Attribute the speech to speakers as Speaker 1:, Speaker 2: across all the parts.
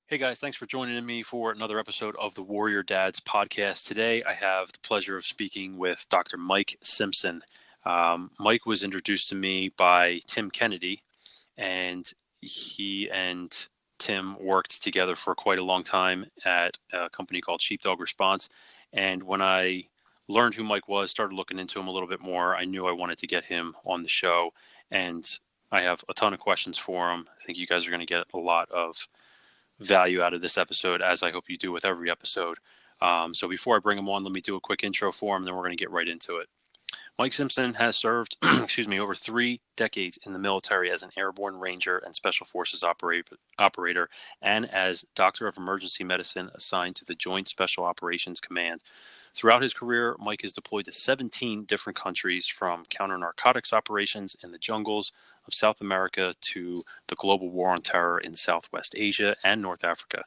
Speaker 1: Hey guys, thanks for joining me for another episode of the Warrior Dads podcast. Today I have the pleasure of speaking with Dr. Mike Simpson. Mike was introduced to me by Tim Kennedy, and he and Tim worked together for quite a long time at a company called Sheepdog Response. And when I learned who Mike was, started looking into him a little bit more, I knew I wanted to get him on the show. And I have a ton of questions for him. I think you guys are going to get a lot of value out of this episode, as I hope you do with every episode. So before I bring him on, let me do a quick intro for him, then we're going to get right into it. Mike Simpson has served, over 3 decades in the military as an Airborne Ranger and Special Forces operator, and as Doctor of Emergency Medicine assigned to the Joint Special Operations Command. Throughout his career, Mike has deployed to 17 different countries, from counter-narcotics operations in the jungles of South America to the global war on terror in Southwest Asia and North Africa.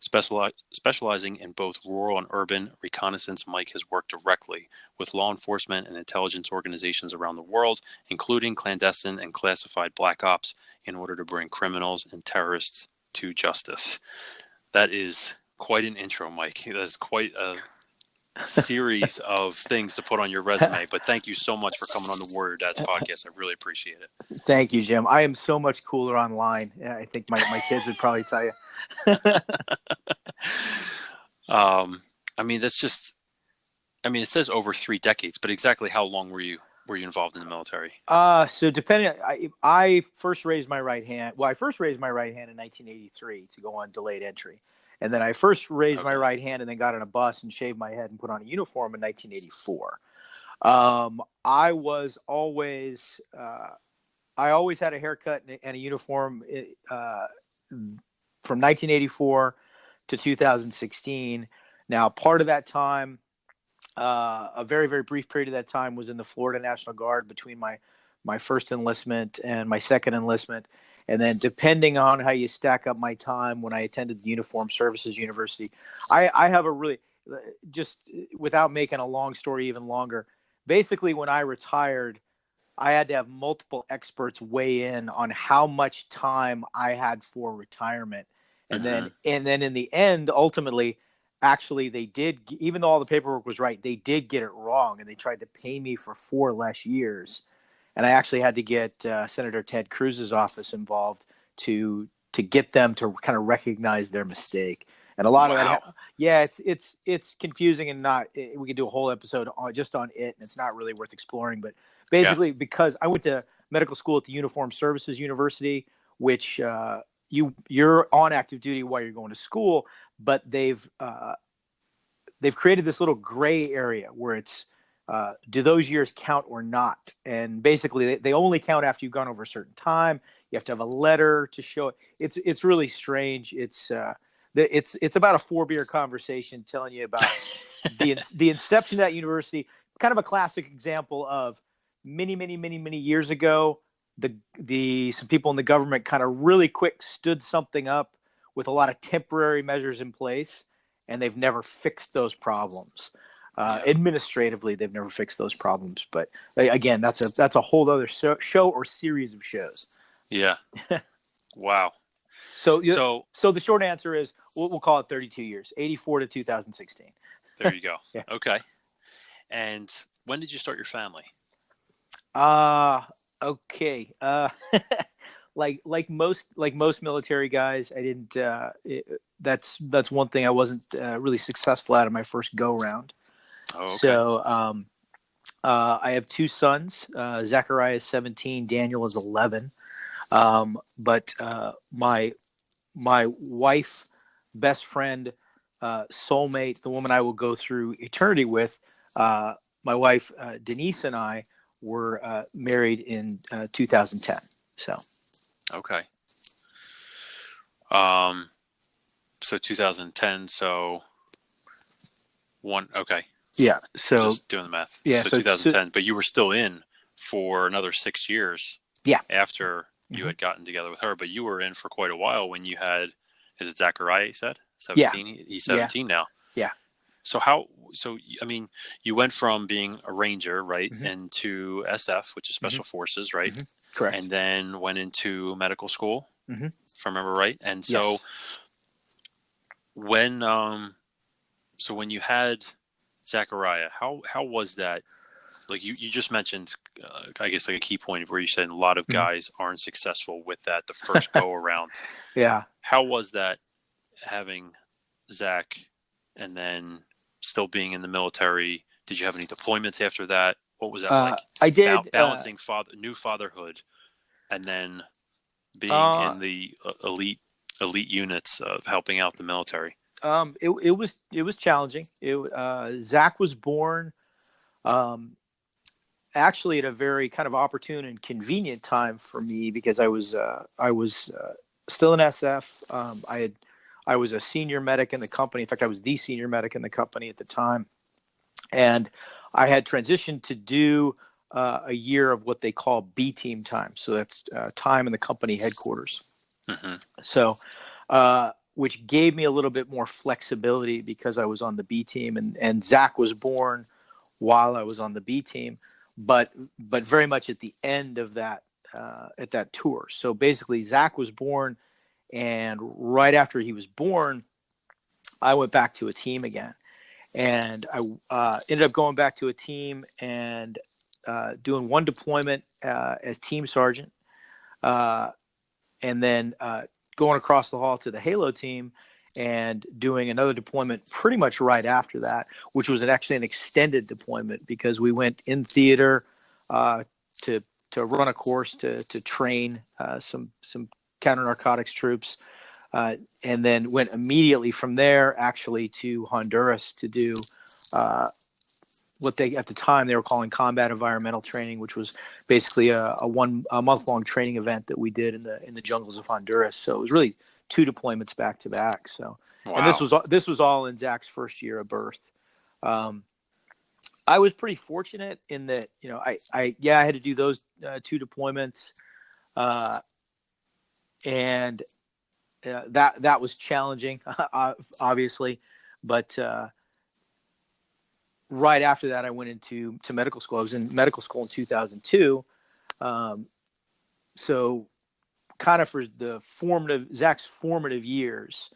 Speaker 1: Specializing in both rural and urban reconnaissance, Mike has worked directly with law enforcement and intelligence organizations around the world, including clandestine and classified black ops, in order to bring criminals and terrorists to justice. That is quite an intro, Mike. That is quite a series of things to put on your resume, but thank you so much for coming on the Warrior Dads podcast. I really appreciate it.
Speaker 2: Thank you, Jim. I am so much cooler online. I think my kids would probably tell you.
Speaker 1: It says over 3 decades, but exactly how long were you involved in the military?
Speaker 2: So depending, I first raised my right hand. Well, I first raised my right hand in 1983 to go on delayed entry. And then I first raised my right hand and then got on a bus and shaved my head and put on a uniform in 1984. I always had a haircut and a uniform from 1984 to 2016. Now, part of that time, a very, very brief period of that time, was in the Florida National Guard between my first enlistment and my second enlistment. And then depending on how you stack up my time when I attended the Uniformed Services University, I have a really, just without making a long story even longer, basically when I retired, I had to have multiple experts weigh in on how much time I had for retirement. And then in the end, ultimately, actually they did, even though all the paperwork was right, they did get it wrong, and they tried to pay me for 4 less years. And I actually had to get Senator Ted Cruz's office involved to get them to kind of recognize their mistake. And a lot of that, it's confusing, and we could do a whole episode just on it, and it's not really worth exploring. But basically, because I went to medical school at the Uniformed Services University, which you're on active duty while you're going to school, but they've created this little gray area where it's, do those years count or not? And basically, they only count after you've gone over a certain time. You have to have a letter to show it. It's really strange. It's about a 4-beer conversation telling you about the inception of that university. Kind of a classic example of many, many, many, many years ago, some people in the government kind of really quick stood something up with a lot of temporary measures in place, and they've never fixed those problems. Administratively, they've never fixed those problems. But again, that's a whole other show or series of shows.
Speaker 1: Yeah. Wow.
Speaker 2: So the short answer is we'll call it 32 years, 84 to 2016.
Speaker 1: There you go.
Speaker 2: Yeah.
Speaker 1: Okay. And when did you start your family?
Speaker 2: Okay. Like most military guys, I didn't. That's one thing I wasn't really successful at in my first go round.
Speaker 1: Oh, okay.
Speaker 2: So I have 2 sons. Zachariah is 17. Daniel is 11. But my wife, best friend, soulmate, the woman I will go through eternity with, my wife Denise and I were married in 2010. So.
Speaker 1: Okay. So 2010. So okay.
Speaker 2: Yeah. So
Speaker 1: just doing the math.
Speaker 2: Yeah.
Speaker 1: So 2010, but you were still in for another 6 years.
Speaker 2: Yeah.
Speaker 1: After you had gotten together with her, but you were in for quite a while when you had, is it Zachariah you said? 17? Yeah. He's 17 now.
Speaker 2: Yeah.
Speaker 1: So you went from being a Ranger, right, into SF, which is Special Forces, right?
Speaker 2: Correct.
Speaker 1: And then went into medical school, if I remember right. And so when so when you had Zachariah, how was that? Like you just mentioned, I guess like a key point where you said a lot of
Speaker 2: Mhm.
Speaker 1: guys aren't successful with that the first go around.
Speaker 2: Yeah.
Speaker 1: How was that having Zach and then still being in the military? Did you have any deployments after that? What was that like?
Speaker 2: I did.
Speaker 1: Balancing new fatherhood and then being
Speaker 2: Uh,
Speaker 1: in the elite units of helping out the military.
Speaker 2: it was challenging. Zach was born um, actually at a very kind of opportune and convenient time for me because I was still in SF. I was a senior medic in the company. In fact, I was the senior medic in the company at the time, and I had transitioned to do a year of what they call B team time. So that's time in the company headquarters.
Speaker 1: Mm-hmm.
Speaker 2: So, which gave me a little bit more flexibility because I was on the B team, and Zach was born while I was on the B team, but very much at the end of that at that tour. So basically, Zach was born, and right after he was born, I went back to a team again, and I ended up going back to a team and doing one deployment as team sergeant, uh, and then going across the hall to the Halo team and doing another deployment pretty much right after that, which was actually an extended deployment because we went in theater uh, to run a course to train some counter-narcotics troops, and then went immediately from there actually to Honduras to do uh, what they at the time they were calling combat environmental training, which was basically a month long training event that we did in the jungles of Honduras. So it was really two deployments back to back. So, and
Speaker 1: Wow.
Speaker 2: this was all in Zach's first year of birth. Um, I was pretty fortunate in that I had to do those two deployments, uh, and that was challenging, obviously, but right after that, I went into medical school. I was in medical school in 2002. Um, so kind of for Zach's formative years,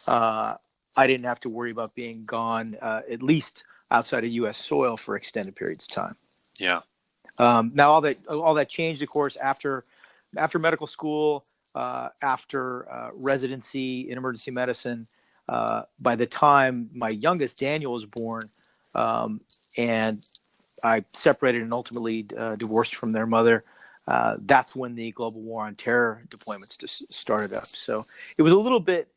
Speaker 2: I didn't have to worry about being gone, at least outside of U.S. soil for extended periods of time.
Speaker 1: Yeah.
Speaker 2: Now all that changed, of course, after medical school, after residency in emergency medicine. By the time my youngest Daniel was born, and I separated and ultimately divorced from their mother, that's when the global war on terror deployments just started up. So it was a little bit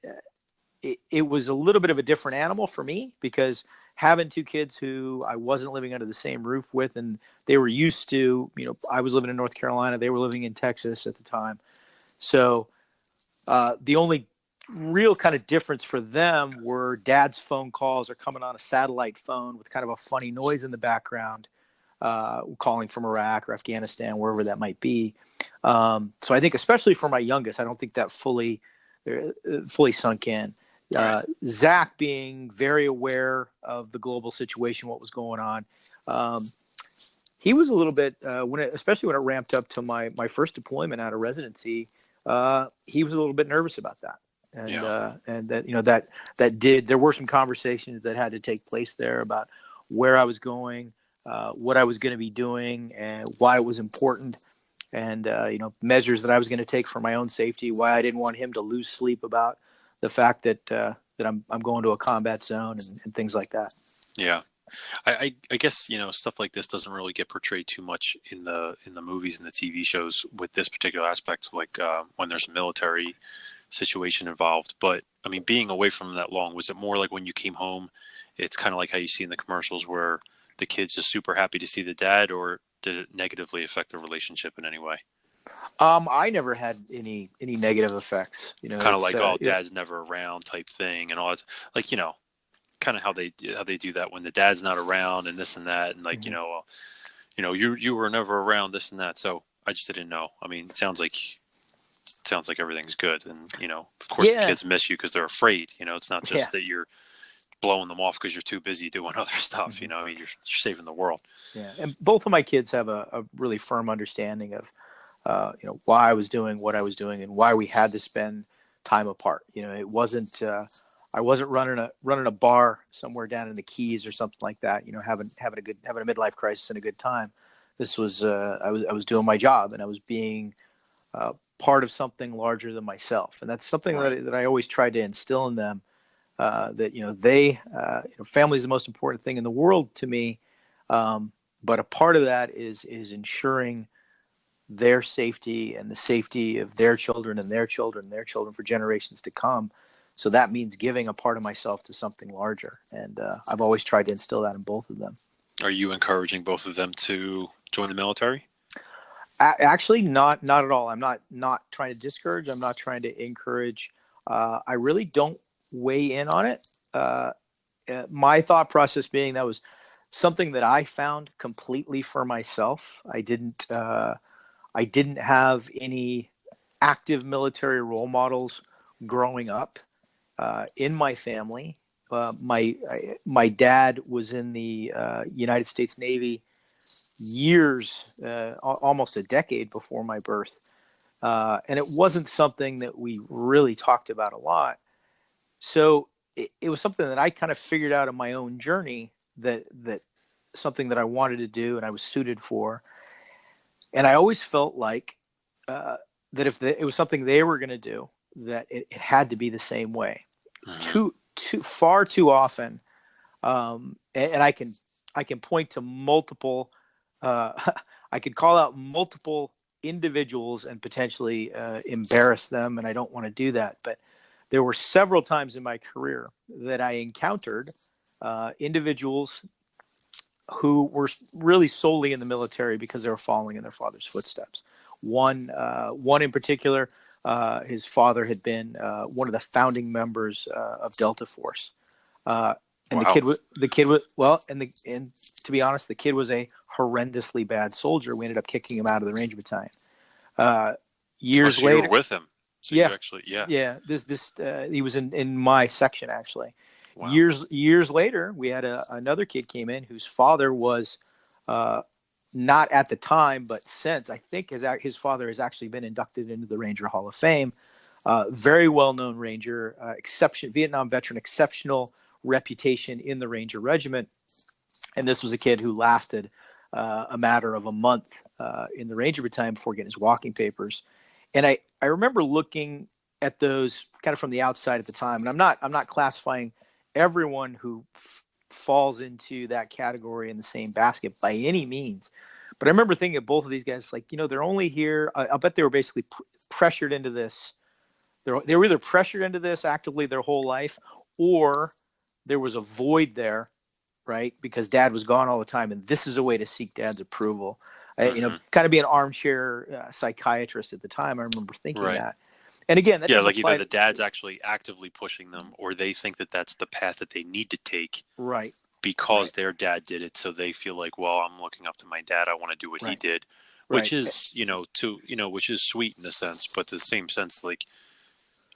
Speaker 2: of a different animal for me because having two kids who I wasn't living under the same roof with, and they were used to, I was living in North Carolina, they were living in Texas at the time. So the only real kind of difference for them were dad's phone calls are coming on a satellite phone with kind of a funny noise in the background, calling from Iraq or Afghanistan, wherever that might be. So I think, especially for my youngest, I don't think that fully sunk in.
Speaker 1: Right.
Speaker 2: Zach being very aware of the global situation, what was going on. He was a little bit, especially when it ramped up to my first deployment out of residency, he was a little bit nervous about that. And
Speaker 1: Yeah.
Speaker 2: and there were some conversations that had to take place there about where I was going, what I was going to be doing, and why it was important, and measures that I was going to take for my own safety. Why I didn't want him to lose sleep about the fact that I'm going to a combat zone and things like that.
Speaker 1: Yeah. I guess stuff like this doesn't really get portrayed too much in the movies and the TV shows with this particular aspect, like when there's a military situation involved. But I mean, being away from them that long, was it more like when you came home, it's kind of like how you see in the commercials where the kid's just super happy to see the dad, or did it negatively affect the relationship in any way?
Speaker 2: I never had any negative effects.
Speaker 1: Kind of
Speaker 2: It's
Speaker 1: like, oh, dad's never around type thing and all that. Like, kind of how they do that when the dad's not around and this and that, and like,
Speaker 2: Mhm.
Speaker 1: you were never around, this and that. So I just didn't know. I mean, it sounds like everything's good, and of course the
Speaker 2: Yeah,
Speaker 1: kids miss you because they're afraid. It's not
Speaker 2: yeah,
Speaker 1: just that you're blowing them off because you're too busy doing other stuff.
Speaker 2: hmm
Speaker 1: I mean, you're saving the world.
Speaker 2: yeah. And both of my kids have a really firm understanding of why I was doing what I was doing and why we had to spend time apart. It wasn't I wasn't running a bar somewhere down in the Keys or something like that, having a midlife crisis and a good time. This was I was doing my job, and I was being part of something larger than myself, and that's something
Speaker 1: Right.
Speaker 2: that I always tried to instill in them. That they family is the most important thing in the world to me, but a part of that is ensuring their safety and the safety of their children and their children and their children for generations to come. So that means giving a part of myself to something larger, and I've always tried to instill that in both of them.
Speaker 1: Are you encouraging both of them to join the military?
Speaker 2: Actually, not at all. I'm not trying to discourage. I'm not trying to encourage. I really don't weigh in on it. My thought process being that was something that I found completely for myself. I didn't have any active military role models growing up in my family. My dad was in the United States Navy years, almost a decade before my birth, and it wasn't something that we really talked about a lot. So it was something that I kind of figured out in my own journey, that something that I wanted to do and I was suited for. And I always felt like uh, that if it was something they were going to do, that it had to be the same way.
Speaker 1: Mm-hmm.
Speaker 2: Far too often, and I can point to multiple. Uh, I could call out multiple individuals and potentially embarrass them, and I don't want to do that. But there were several times in my career that I encountered individuals who were really solely in the military because they were following in their father's footsteps. One in particular, his father had been one of the founding members of Delta Force, and
Speaker 1: Wow.
Speaker 2: the kid was well, and to be honest, the kid was a horrendously bad soldier. We ended up kicking him out of the Ranger Battalion. Uh,
Speaker 1: Oh,
Speaker 2: years
Speaker 1: so you were
Speaker 2: later,
Speaker 1: with him. So
Speaker 2: yeah,
Speaker 1: you actually, yeah.
Speaker 2: yeah, this he was in my section actually.
Speaker 1: Wow.
Speaker 2: Years later, we had another kid came in whose father was uh, not at the time, but since I think his father has actually been inducted into the Ranger Hall of Fame. Very well known Ranger, Vietnam veteran, exceptional reputation in the Ranger Regiment. And this was a kid who lasted a matter of a month in the Ranger Battalion before getting his walking papers. And I remember looking at those kind of from the outside at the time, and I'm not classifying everyone who falls into that category in the same basket by any means. But I remember thinking of both of these guys, like, they're only here. I'll bet they were basically pressured into this. They were either pressured into this actively their whole life, or there was a void there, right? Because dad was gone all the time, and this is a way to seek dad's approval.
Speaker 1: Mm-hmm.
Speaker 2: Kind of be an armchair psychiatrist at the time. I remember thinking
Speaker 1: Right.
Speaker 2: that. And again, that
Speaker 1: Yeah,
Speaker 2: doesn't
Speaker 1: like either
Speaker 2: apply
Speaker 1: the dad's actually actively pushing them, or they think that that's the path that they need to take
Speaker 2: right,
Speaker 1: because
Speaker 2: right,
Speaker 1: their dad did it. So they feel like, well, I'm looking up to my dad. I want to do what he
Speaker 2: right,
Speaker 1: did, which
Speaker 2: right.
Speaker 1: is, which is sweet in a sense, but the same sense, like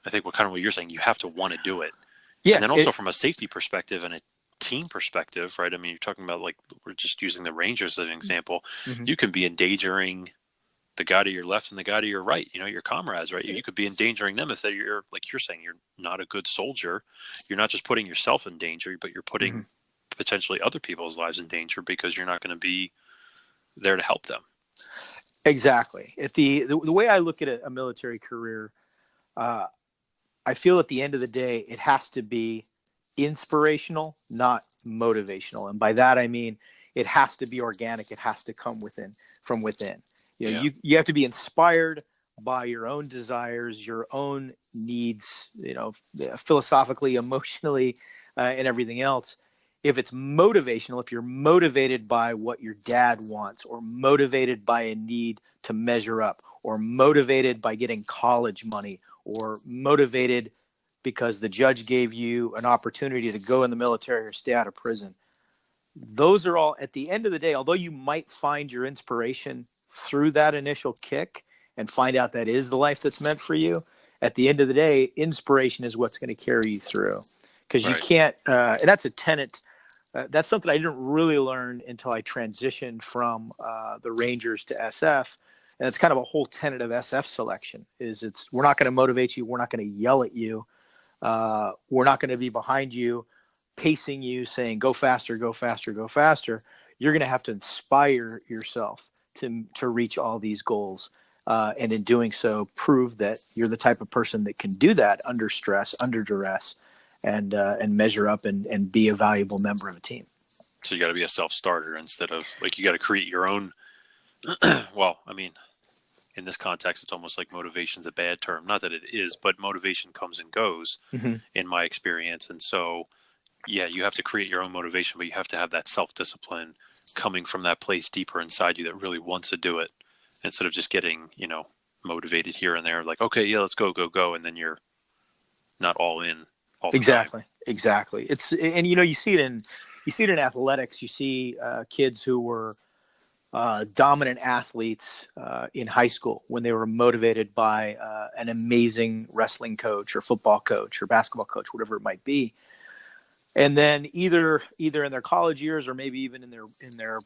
Speaker 1: I think what you're saying, you have to want to do it. And
Speaker 2: Yeah,
Speaker 1: then also from a safety perspective and a team perspective, right? I mean, you're talking about, like, we're just using the Rangers as an example.
Speaker 2: mm-hmm.
Speaker 1: You can be endangering the guy to your left and the guy to your right, your comrades, right? You could be endangering them if you're, like you're saying, you're not a good soldier. You're not just putting yourself in danger, but you're
Speaker 2: Mm-hmm.
Speaker 1: putting potentially other people's lives in danger because you're not going to be there to help them.
Speaker 2: Exactly. The way I look at a military career, uh, I feel at the end of the day, it has to be inspirational, not motivational. And by that, I mean, it has to be organic. It has to come from within.
Speaker 1: Yeah.
Speaker 2: You have to be inspired by your own desires, your own needs, philosophically, emotionally, and everything else. If it's motivational, if you're motivated by what your dad wants, or motivated by a need to measure up, or motivated by getting college money, or motivated because the judge gave you an opportunity to go in the military or stay out of prison. Those are all, at the end of the day, although you might find your inspiration through that initial kick and find out that is the life that's meant for you, at the end of the day, inspiration is what's going to carry you through. Because you
Speaker 1: Right.
Speaker 2: can't, and that's a tenet. That's something I didn't really learn until I transitioned from the Rangers to SF. And it's kind of a whole tenet of SF selection is we're not going to motivate you. We're not going to yell at you. We're not going to be behind you, pacing you, saying, go faster, go faster, go faster. You're going to have to inspire yourself to reach all these goals. And in doing so, prove that you're the type of person that can do that under stress, under duress, and measure up and be a valuable member of a team.
Speaker 1: So you got to be a self-starter instead of like you got to create your own. Well, I mean, in this context, it's almost like motivation's a bad term. Not that it is, but motivation comes and goes in my experience. And so, yeah, you have to create your own motivation, but you have to have that self-discipline coming from that place deeper inside you that really wants to do it instead of just getting, motivated here and there. Like, okay, yeah, let's go, go, go. And then you're not all in all the time.
Speaker 2: Exactly. And you see it in athletics. You see kids who were dominant athletes in high school when they were motivated by an amazing wrestling coach or football coach or basketball coach, whatever it might be. And then either in their college years or maybe even in their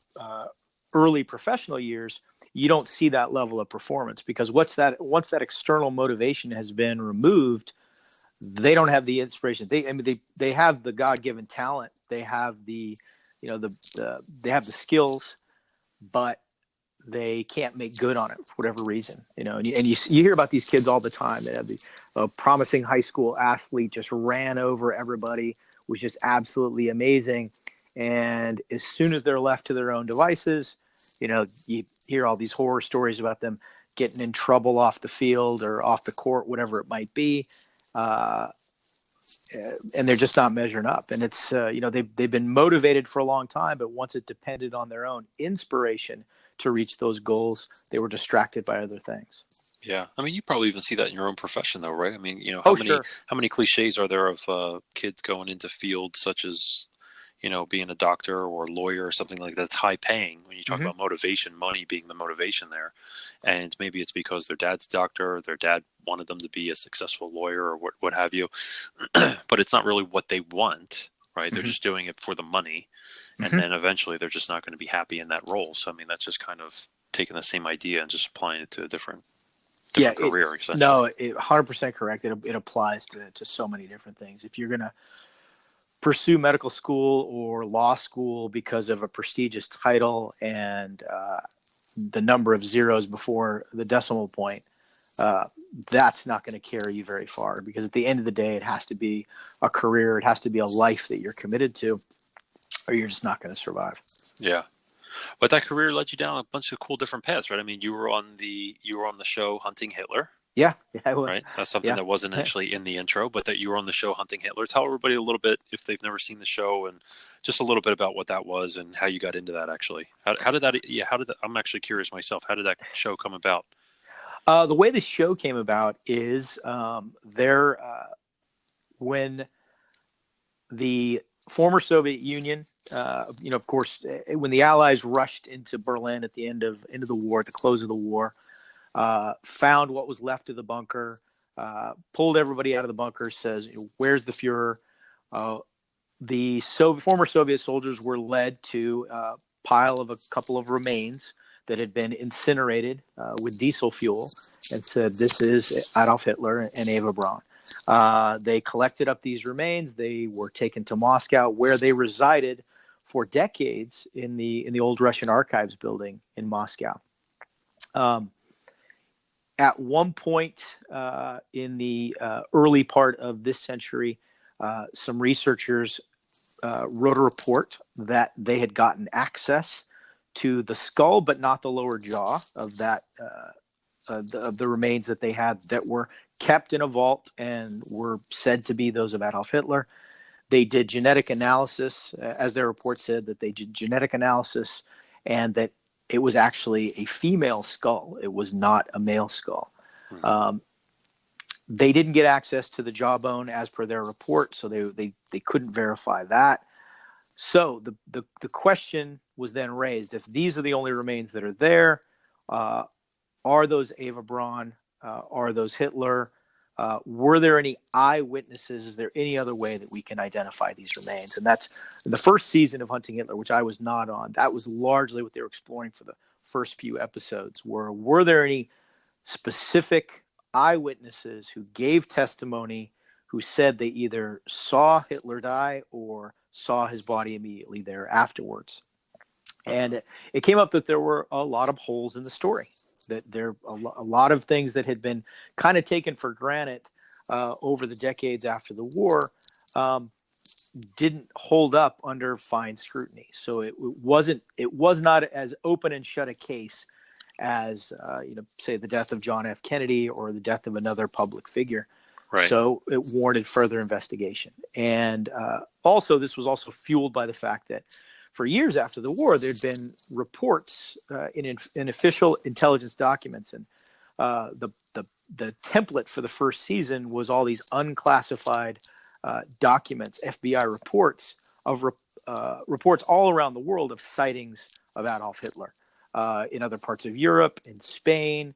Speaker 2: early professional years, you don't see that level of performance because once that external motivation has been removed, they don't have the inspiration. They have the God-given talent. They have they have the skills, but they can't make good on it for whatever reason, and you hear about these kids all the time that have the promising high school athlete just ran over everybody, was just absolutely amazing. And as soon as they're left to their own devices, you hear all these horror stories about them getting in trouble off the field or off the court, whatever it might be. And they're just not measuring up. And it's, they've been motivated for a long time, but once it depended on their own inspiration to reach those goals, they were distracted by other things.
Speaker 1: Yeah. I mean, you probably even see that in your own profession though, right? I mean,
Speaker 2: Sure.
Speaker 1: how many cliches are there of kids going into fields such as, being a doctor or a lawyer or something like that? It's high paying when you talk about motivation, money being the motivation there. And maybe it's because their dad's a doctor, their dad wanted them to be a successful lawyer or what have you. But it's not really what they want, right? They're just doing it for the money. And then eventually they're just not going to be happy in that role. So, I mean, that's just kind of taking the same idea and just applying it to a different career, essentially.
Speaker 2: No, 100% correct. It applies to so many different things. If you're going to pursue medical school or law school because of a prestigious title and the number of zeros before the decimal point, that's not going to carry you very far, because at the end of the day, it has to be a career. It has to be a life that you're committed to, or you're just not going to survive.
Speaker 1: Yeah. But that career led you down a bunch of cool different paths, right? I mean, you were on the show Hunting Hitler.
Speaker 2: Yeah, I was.
Speaker 1: Right. That's something that wasn't actually in the intro, but that you were on the show Hunting Hitler. Tell everybody a little bit, if they've never seen the show, and just a little bit about what that was and how you got into that. Actually, how did that? Yeah, I'm actually curious myself. How did that show come about?
Speaker 2: The way the show came about is when the former Soviet Union, of course, when the Allies rushed into Berlin at the end of the war, at the close of the war, found what was left of the bunker, pulled everybody out of the bunker, says, where's the Fuhrer? The former Soviet soldiers were led to a pile of a couple of remains that had been incinerated with diesel fuel, and said, this is Adolf Hitler and Eva Braun. They collected up these remains. They were taken to Moscow, where they resided for decades in the old Russian archives building in Moscow. At one point in the early part of this century, some researchers wrote a report that they had gotten access to the skull, but not the lower jaw of that of the remains that they had, that were kept in a vault and were said to be those of Adolf Hitler. They did genetic analysis, as their report said, that they did genetic analysis, and that it was actually a female skull. It was not a male skull. They didn't get access to the jawbone as per their report, so they couldn't verify that. So the question was then raised: if these are the only remains that are there, are those Eva Braun? Are those Hitler? Were there any eyewitnesses? Is there any other way that we can identify these remains? And that's the first season of Hunting Hitler, which I was not on. That was largely what they were exploring for the first few episodes. Were there any specific eyewitnesses who gave testimony, who said they either saw Hitler die or saw his body immediately there afterwards. And it came up that there were a lot of holes in the story, that there a lot of things that had been kind of taken for granted over the decades after the war didn't hold up under fine scrutiny. So it was not as open and shut a case as say the death of John F. Kennedy or the death of another public figure.
Speaker 1: Right.
Speaker 2: So it warranted further investigation. And also, this was also fueled by the fact that for years after the war, there'd been reports in official intelligence documents, and the template for the first season was all these unclassified documents, FBI reports of reports all around the world of sightings of Adolf Hitler in other parts of Europe, in Spain,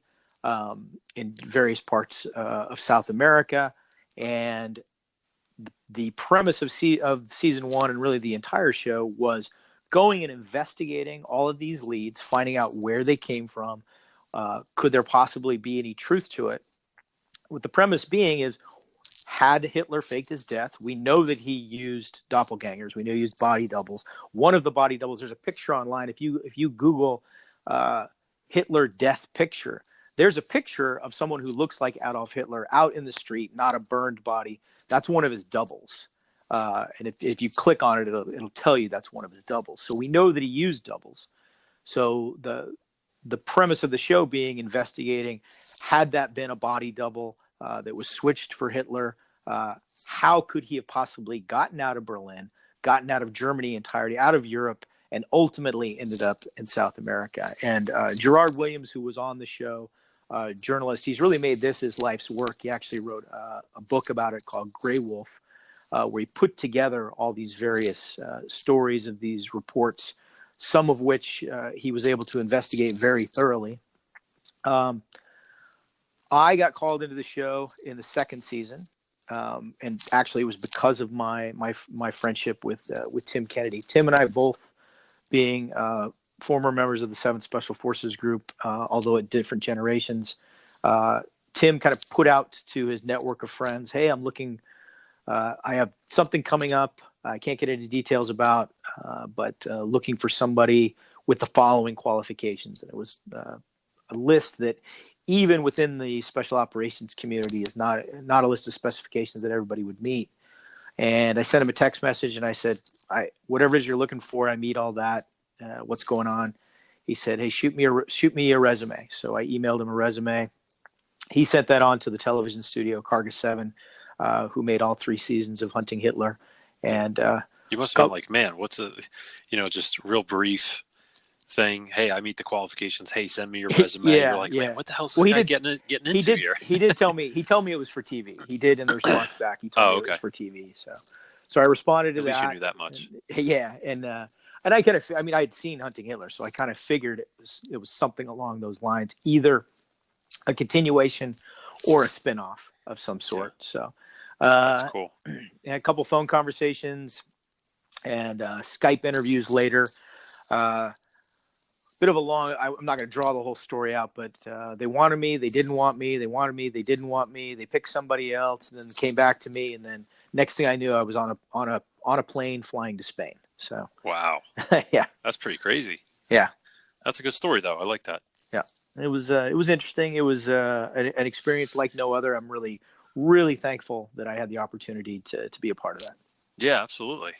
Speaker 2: in various parts of South America. And the premise of season one, and really the entire show, was going and investigating all of these leads, finding out where they came from. Could there possibly be any truth to it? What the premise being is, had Hitler faked his death? We know that he used doppelgangers. We know he used body doubles. One of the body doubles, there's a picture online. If you Google Hitler death picture, there's a picture of someone who looks like Adolf Hitler out in the street, not a burned body. That's one of his doubles. And if you click on it, it'll tell you that's one of his doubles. So we know that he used doubles. So the premise of the show being investigating, had that been a body double that was switched for Hitler, how could he have possibly gotten out of Berlin, gotten out of Germany entirely, out of Europe, and ultimately ended up in South America? And Gerard Williams, who was on the show, journalist, he's really made this his life's work. He actually wrote a book about it called Grey Wolf, where he put together all these various stories of these reports, some of which he was able to investigate very thoroughly. I got called into the show in the second season, and actually it was because of my friendship with Tim Kennedy. Tim and I both being former members of the 7th Special Forces Group, although at different generations. Tim kind of put out to his network of friends, "Hey, I'm looking. I have something coming up. I can't get into details about, but looking for somebody with the following qualifications." And it was a list that, even within the special operations community, is not a list of specifications that everybody would meet. And I sent him a text message and I said, whatever it is you're looking for, I meet all that. What's going on? He said, "Hey, shoot me a resume." So I emailed him a resume. He sent that on to the television studio, Carga 7, who made all 3 seasons of Hunting Hitler. And
Speaker 1: you must have been like, man, what's just real brief thing. Hey, I meet the qualifications. Hey, send me your resume.
Speaker 2: Yeah,
Speaker 1: you're like,
Speaker 2: yeah.
Speaker 1: Man, what the hell is this guy getting into here?
Speaker 2: He did tell me. He told me it was for TV. He did in the response back. He told me it was for TV. So I responded to that.
Speaker 1: At least you knew that much.
Speaker 2: And, yeah, and I kind of, I had seen Hunting Hitler, so I kind of figured it was something along those lines, either a continuation or a spinoff of some sort. Yeah. So
Speaker 1: that's cool.
Speaker 2: And a couple phone conversations and Skype interviews later. Bit of a long, I'm not going to draw the whole story out, but they wanted me, they didn't want me, they wanted me, they didn't want me, they picked somebody else, and then came back to me, and then next thing I knew, I was on a plane flying to Spain. So
Speaker 1: wow,
Speaker 2: yeah,
Speaker 1: that's pretty crazy.
Speaker 2: Yeah,
Speaker 1: that's a good story though. I like that.
Speaker 2: Yeah, it was interesting. It was an experience like no other. I'm really, really thankful that I had the opportunity to be a part of that.
Speaker 1: Yeah, absolutely.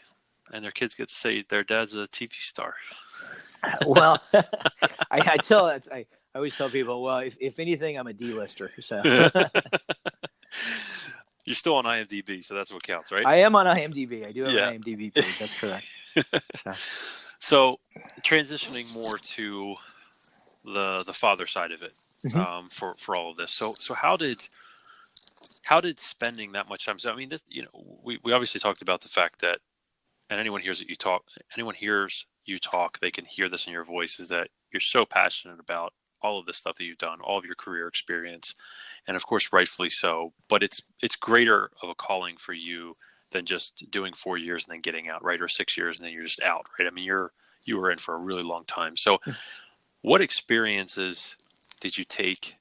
Speaker 1: And their kids get to say their dad's a TV star.
Speaker 2: Well, I always tell people, well, if anything, I'm a D-lister. So
Speaker 1: you're still on IMDb, so that's what counts, right?
Speaker 2: I am on IMDb. I do have an IMDb page. That's correct.
Speaker 1: So transitioning more to the father side of it,
Speaker 2: mm-hmm.
Speaker 1: for all of this. So how did spending that much time? So this, we obviously talked about the fact that, and anyone hears you talk, they can hear this in your voice, is that you're so passionate about all of the stuff that you've done, all of your career experience, and of course, rightfully so. But it's greater of a calling for you than just doing 4 years and then getting out, right? Or 6 years and then you're just out, right? You were in for a really long time. So what experiences did you take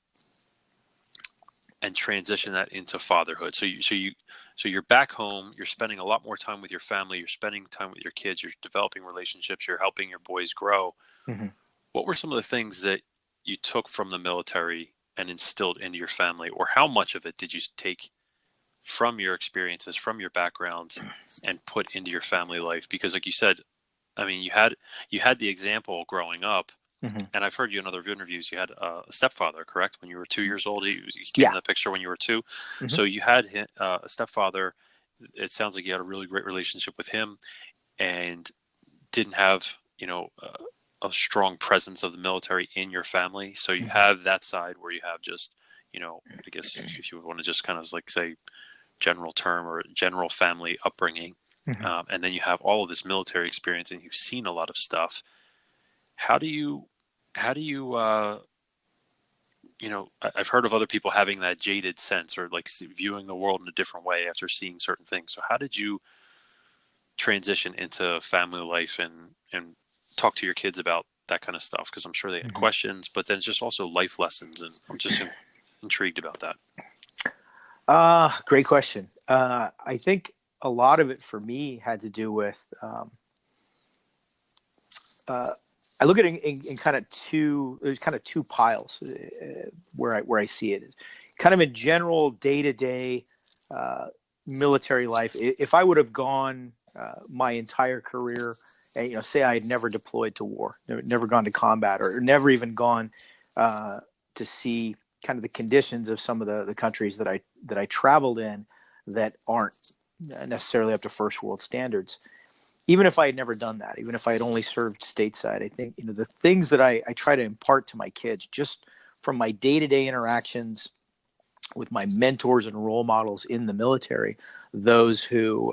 Speaker 1: and transition that into fatherhood? So you So you're back home, you're spending a lot more time with your family, you're spending time with your kids, you're developing relationships, you're helping your boys grow.
Speaker 2: Mm-hmm.
Speaker 1: What were some of the things that you took from the military and instilled into your family, or how much of it did you take from your experiences, from your background, and put into your family life? Because like you said, I mean, you had the example growing up,
Speaker 2: Mm-hmm.
Speaker 1: and I've heard you in other interviews. You had a stepfather, correct? When you were 2 years old, he came
Speaker 2: Yeah.
Speaker 1: in the picture when you were 2.
Speaker 2: Mm-hmm.
Speaker 1: So you had a stepfather. It sounds like you had a really great relationship with him, and didn't have a strong presence of the military in your family. So you
Speaker 2: Mm-hmm.
Speaker 1: have that side where you have just I guess if you would want to just kind of like say general term or general family upbringing,
Speaker 2: Mm-hmm.
Speaker 1: and then you have all of this military experience and you've seen a lot of stuff. How do you I've heard of other people having that jaded sense or like viewing the world in a different way after seeing certain things. So how did you transition into family life and talk to your kids about that kind of stuff? Because I'm sure they had
Speaker 2: Mm-hmm.
Speaker 1: questions, but then it's just also life lessons, and I'm just intrigued about that.
Speaker 2: Great question. I think a lot of it for me had to do with I look at it in kind of there's kind of two piles where I see it. Kind of in general day-to-day military life. If I would have gone my entire career, and, say I had never deployed to war, never gone to combat, or never even gone to see kind of the conditions of some of the countries that I traveled in that aren't necessarily up to first world standards. Even if I had never done that, even if I had only served stateside, I think the things that I try to impart to my kids just from my day-to-day interactions with my mentors and role models in the military, those who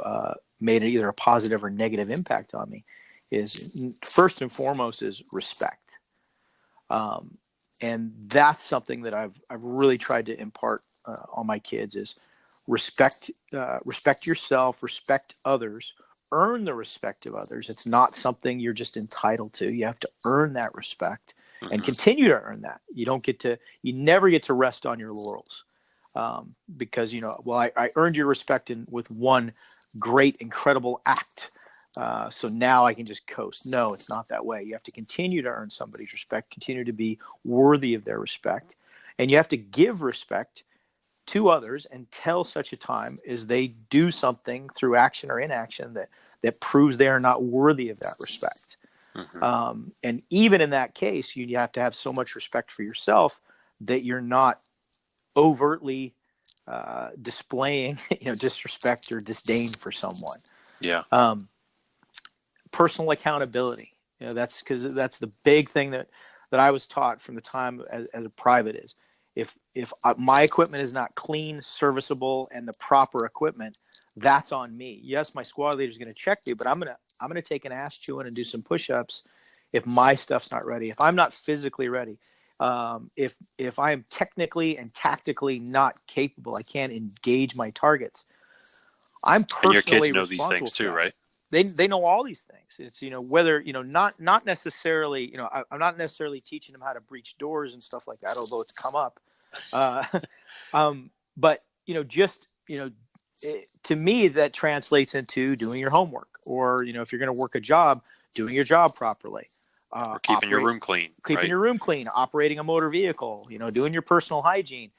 Speaker 2: made either a positive or negative impact on me, is first and foremost is respect. And that's something that I've really tried to impart on my kids is respect yourself, respect others, earn the respect of others. It's not something you're just entitled to. You have to earn that respect and
Speaker 1: Mm-hmm.
Speaker 2: continue to earn that. You never get to rest on your laurels because, I earned your respect with one great, incredible act. So now I can just coast. No, it's not that way. You have to continue to earn somebody's respect, continue to be worthy of their respect. And you have to give respect to others until such a time as they do something through action or inaction that proves they are not worthy of that respect.
Speaker 1: Mm-hmm.
Speaker 2: And even in that case, you have to have so much respect for yourself that you're not overtly displaying disrespect or disdain for someone.
Speaker 1: Yeah.
Speaker 2: Personal accountability. That's the big thing that I was taught from the time as a private is if my equipment is not clean, serviceable, and the proper equipment, that's on me. Yes, my squad leader is going to check me, but I'm gonna take an ass chewing and do some push-ups if my stuff's not ready. If I'm not physically ready, if I am technically and tactically not capable, I can't engage my targets. I'm
Speaker 1: And your kids
Speaker 2: personally
Speaker 1: know these
Speaker 2: responsible
Speaker 1: things
Speaker 2: for
Speaker 1: too,
Speaker 2: that.
Speaker 1: right?
Speaker 2: They know all these things. It's whether not necessarily I'm not necessarily teaching them how to breach doors and stuff like that, although it's come up. Uh, but just to me that translates into doing your homework, or if you're going to work a job, doing your job properly.
Speaker 1: Or keeping your room clean,
Speaker 2: Keeping
Speaker 1: right?
Speaker 2: your room clean, operating a motor vehicle, doing your personal hygiene.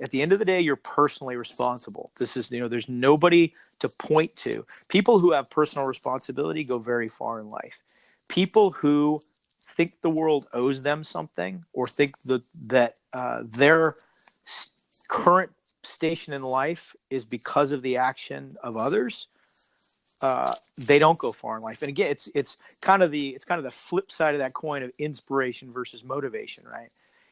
Speaker 2: At the end of the day, you're personally responsible. This is, there's nobody to point to. People who have personal responsibility go very far in life. People who think the world owes them something, or think that their current station in life is because of the action of others, they don't go far in life. And again, it's kind of the flip side of that coin of inspiration versus motivation, right?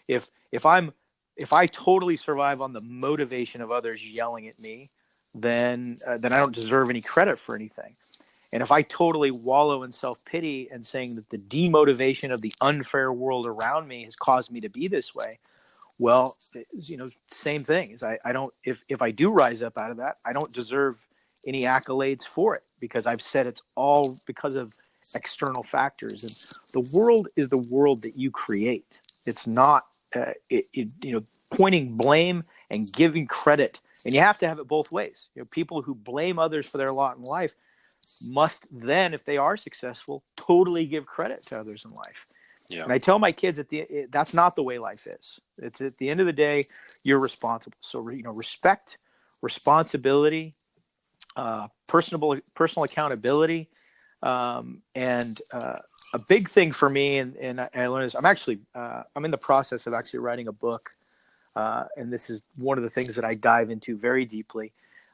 Speaker 2: If I totally survive on the motivation of others yelling at me, then I don't deserve any credit for anything. And if I totally wallow in self-pity and saying that the demotivation of the unfair world around me has caused me to be this way, well, same thing. Is I don't, if I do rise up out of that, I don't deserve any accolades for it, because I've said it's all because of external factors. And the world is the world that you create. It's not pointing blame and giving credit. And you have to have it both ways. People who blame others for their lot in life must then, if they are successful, totally give credit to others in life.
Speaker 1: Yeah.
Speaker 2: And I tell my kids that's not the way life is. It's at the end of the day, you're responsible. So, respect, responsibility, personal accountability, and a big thing for me, and I learned this. I'm in the process of actually writing a book, and this is one of the things that I dive into very deeply.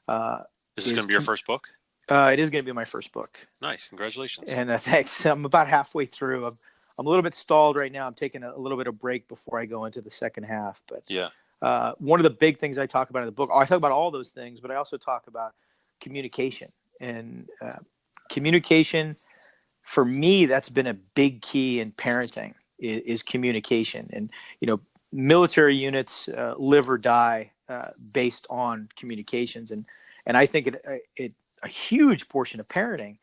Speaker 1: Is this going to be your first book?
Speaker 2: It is going to be my first book.
Speaker 1: Nice, congratulations!
Speaker 2: And thanks. I'm about halfway through. I'm a little bit stalled right now. I'm taking a little bit of break before I go into the second half. But
Speaker 1: yeah,
Speaker 2: one of the big things I talk about in the book, I talk about all those things, but I also talk about communication. And communication, for me, that's been a big key in parenting is communication. And, military units live or die based on communications. And I think a huge portion of parenting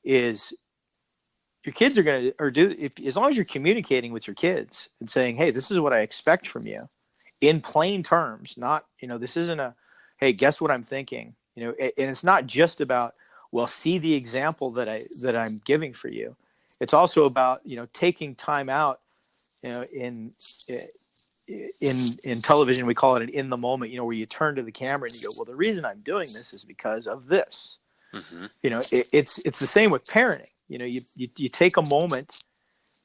Speaker 2: is your kids are going to, as long as you're communicating with your kids and saying, hey, this is what I expect from you in plain terms, not, this isn't hey, guess what I'm thinking, and it's not just about, well, see the example that I'm giving for you. It's also about, taking time out, in television, we call it an in the moment, where you turn to the camera and you go, well, the reason I'm doing this is because of this. Mm-hmm. It's the same with parenting. You take a moment,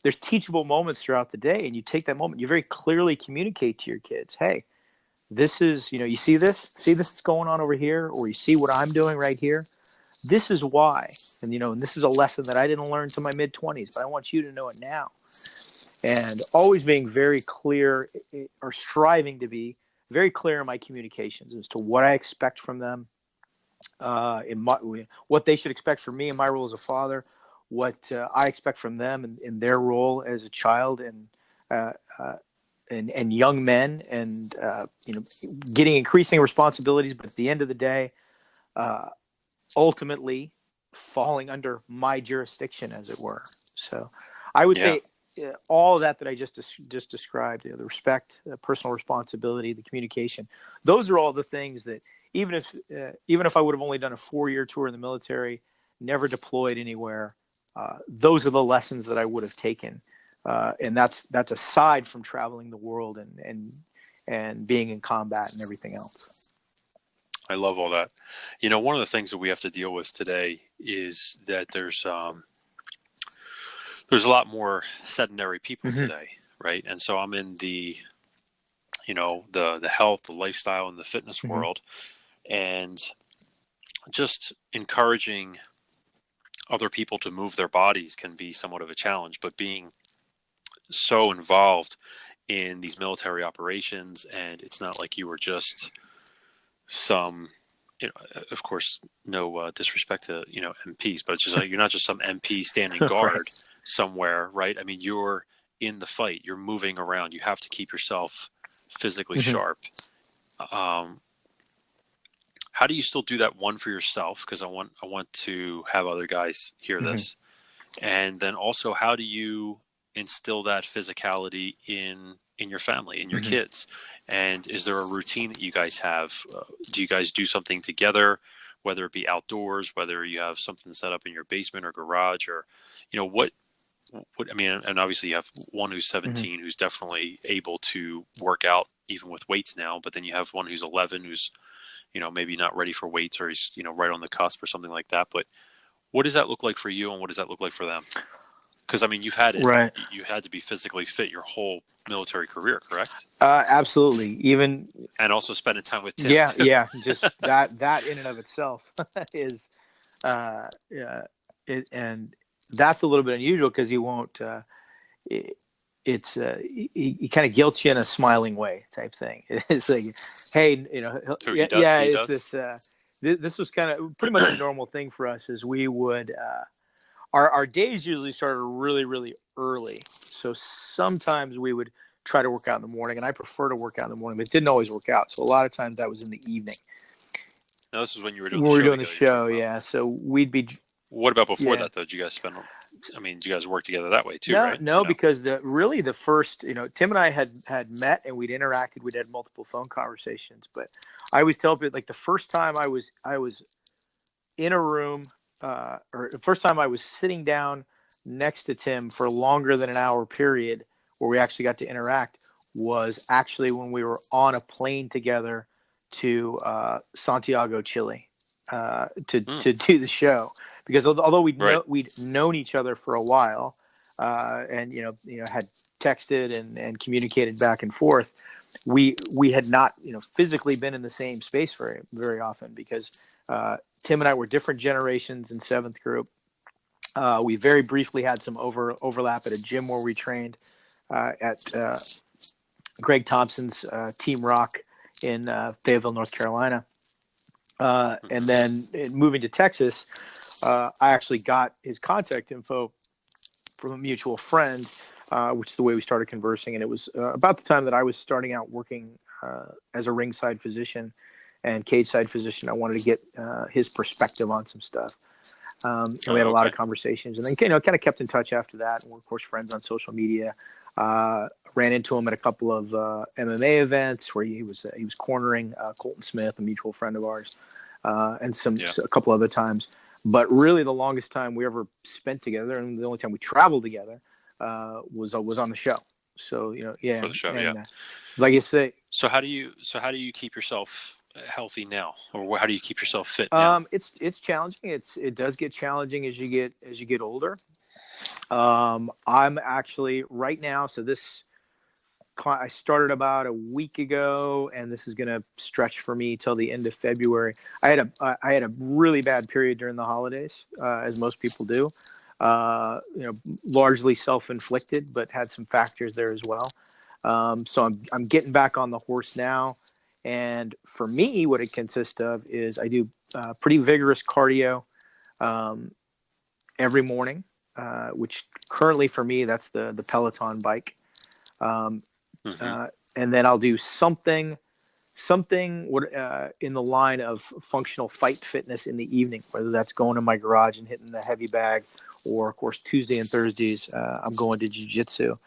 Speaker 2: there's teachable moments throughout the day, and you take that moment, you very clearly communicate to your kids, hey, this is, you see this is going on over here, or you see what I'm doing right here. This is why. And, and this is a lesson that I didn't learn until my mid-20s, but I want you to know it now. And always being very clear, or striving to be very clear in my communications as to what I expect from them, what they should expect from me in my role as a father, what I expect from them in their role as a child and young men, and getting increasing responsibilities, but at the end of the day, ultimately falling under my jurisdiction, as it were. So I would say all of that I just described, the respect, personal responsibility, the communication, those are all the things that even if I would have only done a 4-year tour in the military, never deployed anywhere, those are the lessons that I would have taken. And that's aside from traveling the world and being in combat and everything else.
Speaker 1: I love all that. One of the things that we have to deal with today is that there's a lot more sedentary people mm-hmm. today, right? And so I'm in the health, the lifestyle, and the fitness mm-hmm. world, and just encouraging other people to move their bodies can be somewhat of a challenge. But being so involved in these military operations, and it's not like you were just some, of course, no disrespect to MPs, but it's just like you're not just some MP standing guard right. somewhere, right? I mean, you're in the fight, you're moving around, you have to keep yourself physically mm-hmm. sharp. How do you still do that, one, for yourself, because I want to have other guys hear mm-hmm. this, and then also how do you instill that physicality in your family, in your mm-hmm. kids? And is there a routine that you guys have? Do you guys do something together, whether it be outdoors, whether you have something set up in your basement or garage, or what I mean, and obviously you have one who's 17 mm-hmm. who's definitely able to work out even with weights now, but then you have one who's 11 who's maybe not ready for weights, or he's right on the cusp or something like that. But what does that look like for you, and what does that look like for them? Because I mean, you've had it. Right. You had to be physically fit your whole military career, correct?
Speaker 2: Absolutely. And
Speaker 1: also spending time with Tim.
Speaker 2: Yeah. Just that in and of itself is, and that's a little bit unusual because he won't. He kind of guilts you in a smiling way type thing. It's like, hey, this was kind of pretty much a normal thing for us. Is we would. Our days usually started really, really early. So sometimes we would try to work out in the morning, and I prefer to work out in the morning, but it didn't always work out. So a lot of times that was in the evening.
Speaker 1: Now, this is when you were doing the show.
Speaker 2: Yeah. So we'd be.
Speaker 1: What about before that, though? Did you guys spend I mean, you guys work together that way too,
Speaker 2: No,
Speaker 1: right?
Speaker 2: no, because the first, Tim and I had met and we'd interacted. We'd had multiple phone conversations, but I always tell people, like, the first time I was in a room, or the first time I was sitting down next to Tim for longer than an hour period where we actually got to interact was actually when we were on a plane together to Santiago, Chile, to do the show. Because although
Speaker 1: Right.
Speaker 2: we'd known each other for a while, and had texted and communicated back and forth, we had not physically been in the same space very often, because Tim and I were different generations in seventh group. We very briefly had some overlap at a gym where we trained at Greg Thompson's Team Rock in Fayetteville, North Carolina. And then moving to Texas, I actually got his contact info from a mutual friend, which is the way we started conversing. And it was about the time that I was starting out working as a ringside physician and cage side physician. I wanted to get his perspective on some stuff. And we had a lot of conversations, and then kind of kept in touch after that. And we're of course friends on social media. Ran into him at a couple of MMA events where he was cornering Colton Smith, a mutual friend of ours, and a couple other times. But really, the longest time we ever spent together, and the only time we traveled together, was on the show. So
Speaker 1: For the show,
Speaker 2: like you say.
Speaker 1: So how do you keep yourself healthy now, or how do you keep yourself fit now?
Speaker 2: It's challenging. It does get challenging as you get older. I'm actually right now. So I started about a week ago, and this is going to stretch for me till the end of February. I had a really bad period during the holidays, as most people do. Largely self-inflicted, but had some factors there as well. So I'm getting back on the horse now. And for me, what it consists of is I do pretty vigorous cardio every morning, which currently for me, that's the Peloton bike. And then I'll do something in the line of functional fight fitness in the evening, whether that's going in my garage and hitting the heavy bag, or of course Tuesday and Thursdays I'm going to jiu-jitsu.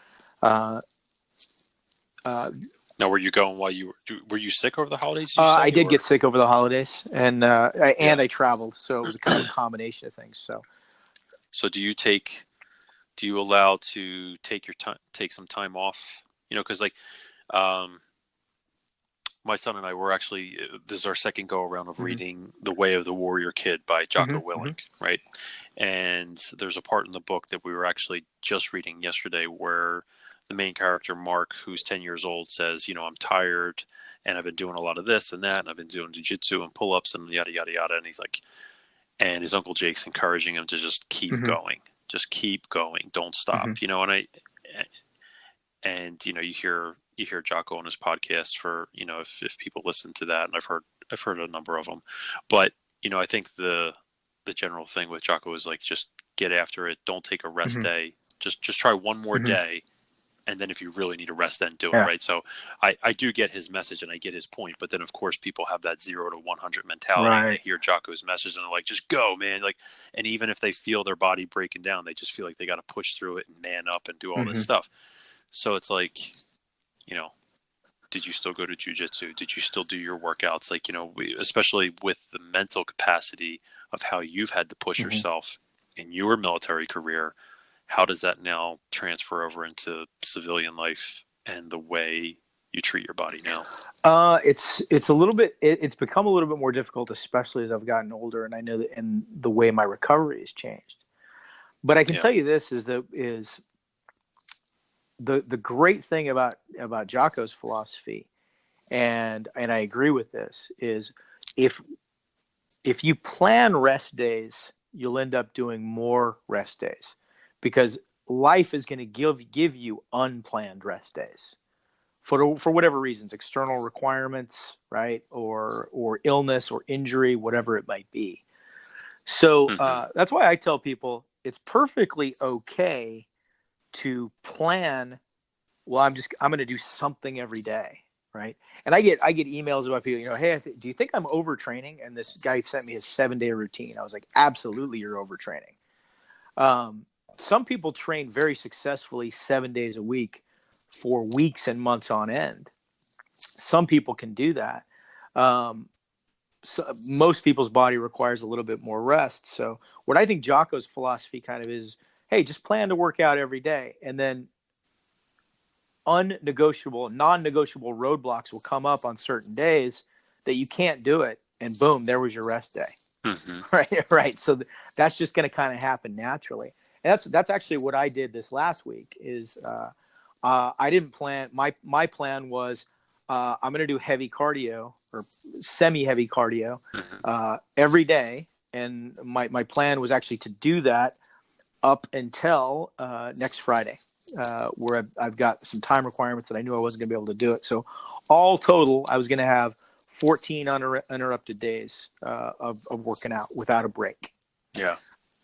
Speaker 1: Now, were you going while were you sick over the holidays?
Speaker 2: I did get sick over the holidays, and I traveled, so it was kind of a combination of things.
Speaker 1: So do you allow to take some time off? Because like, my son and I were actually, this is our second go around of reading The Way of the Warrior Kid by Jocko Willink, right? And there's a part in the book that we were actually just reading yesterday where the main character, Mark, who's 10 years old, says, I'm tired and I've been doing a lot of this and that, and I've been doing jiu-jitsu and pull-ups and yada, yada, yada. And he's like, and his Uncle Jake's encouraging him to just keep going. Just keep going. Don't stop. And you hear Jocko on his podcast for, if people listen to that, and I've heard a number of them, but, I think the general thing with Jocko is like, just get after it. Don't take a rest day. Just try one more day. And then if you really need a rest, then do it. Right. So I do get his message and I get his point, but then of course people have that 0 to 100 mentality. Right. And they hear Jocko's message and they're like, just go, man. Like, and even if they feel their body breaking down, they just feel like they got to push through it and man up and do all this stuff. So it's like, did you still go to jiu-jitsu? Did you still do your workouts? Like, especially with the mental capacity of how you've had to push yourself in your military career, how does that now transfer over into civilian life and the way you treat your body now?
Speaker 2: It's a little bit, it's become a little bit more difficult, especially as I've gotten older, and I know that in the way my recovery has changed. But I can tell you this is the great thing about Jocko's philosophy, and I agree with this, is if you plan rest days, you'll end up doing more rest days, because life is going to give you unplanned rest days for whatever reasons, external requirements, right, or illness or injury, whatever it might be. So that's why I tell people it's perfectly okay to plan. Well, I'm going to do something every day, right? And I get emails about people, hey, do you think I'm overtraining? And this guy sent me his 7-day routine. I was like, absolutely, you're overtraining. some people train very successfully 7 days a week for weeks and months on end. Some people can do that. So most people's body requires a little bit more rest. So what I think Jocko's philosophy kind of is, hey, just plan to work out every day, and then non-negotiable roadblocks will come up on certain days that you can't do it, and boom, there was your rest day.
Speaker 1: Mm-hmm.
Speaker 2: Right. So that's just going to kind of happen naturally. And that's actually what I did this last week. Is I didn't plan. My plan was I'm going to do heavy cardio or semi-heavy cardio every day, and my plan was actually to do that up until next Friday, where I've got some time requirements that I knew I wasn't going to be able to do it. So all total, I was going to have 14 uninterrupted days of working out without a break.
Speaker 1: Yeah.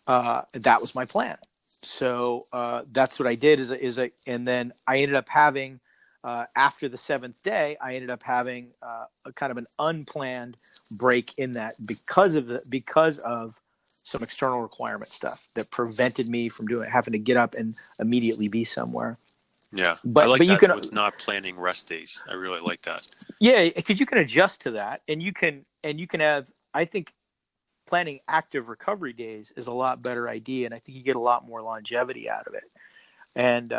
Speaker 2: That was my plan. So that's what I did. And then I ended up having, after the 7th day, I ended up having a kind of an unplanned break in that because of some external requirement stuff that prevented me from having to get up and immediately be somewhere.
Speaker 1: Yeah,
Speaker 2: but
Speaker 1: I like
Speaker 2: but
Speaker 1: that
Speaker 2: you can
Speaker 1: with not planning rest days. I really like that.
Speaker 2: Yeah, because you can adjust to that, and you can have. I think planning active recovery days is a lot better idea, and I think you get a lot more longevity out of it. And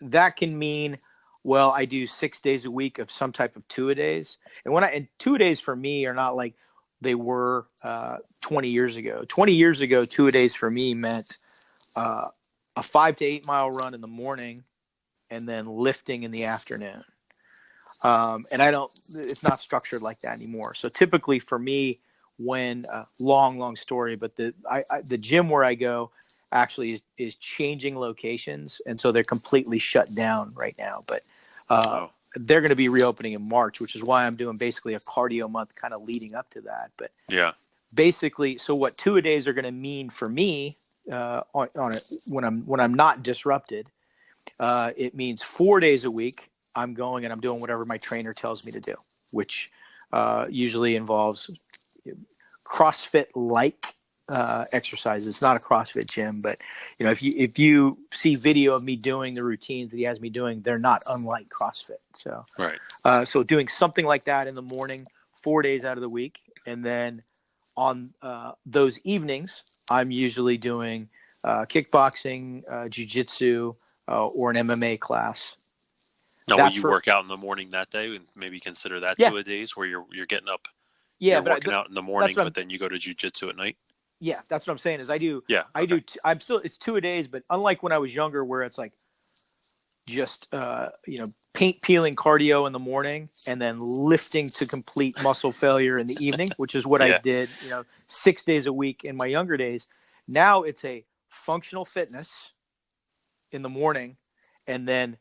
Speaker 2: that can mean, well, I do 6 days a week of some type of two-a-days, and 2-a-days for me are not like they were 20 years ago. 20 years ago, two-a-days for me meant a 5 to 8 mile run in the morning, and then lifting in the afternoon. And it's not structured like that anymore. So typically for me, when long story, but the gym where I go actually is changing locations, and so they're completely shut down right now. But they're going to be reopening in March, which is why I'm doing basically a cardio month kind of leading up to that. But
Speaker 1: yeah,
Speaker 2: basically, so what two-a-days are going to mean for me when I'm not disrupted, it means 4 days a week I'm going and I'm doing whatever my trainer tells me to do, which usually involves CrossFit-like exercises. It's not a CrossFit gym, but if you see video of me doing the routines that he has me doing, they're not unlike CrossFit. So
Speaker 1: right.
Speaker 2: So doing something like that in the morning, 4 days out of the week, and then on those evenings, I'm usually doing kickboxing, jiu-jitsu, or an MMA class.
Speaker 1: Now, will you work out in the morning that day and maybe consider that two-a-days where you're getting up, you're working out in the morning, but then you go to jiu-jitsu at night?
Speaker 2: Yeah, that's what I'm saying is I do.
Speaker 1: Yeah,
Speaker 2: I'm still, it's two-a-days, but unlike when I was younger where it's like just, paint peeling cardio in the morning and then lifting to complete muscle failure in the evening, which is what I did, 6 days a week in my younger days. Now it's a functional fitness in the morning, and then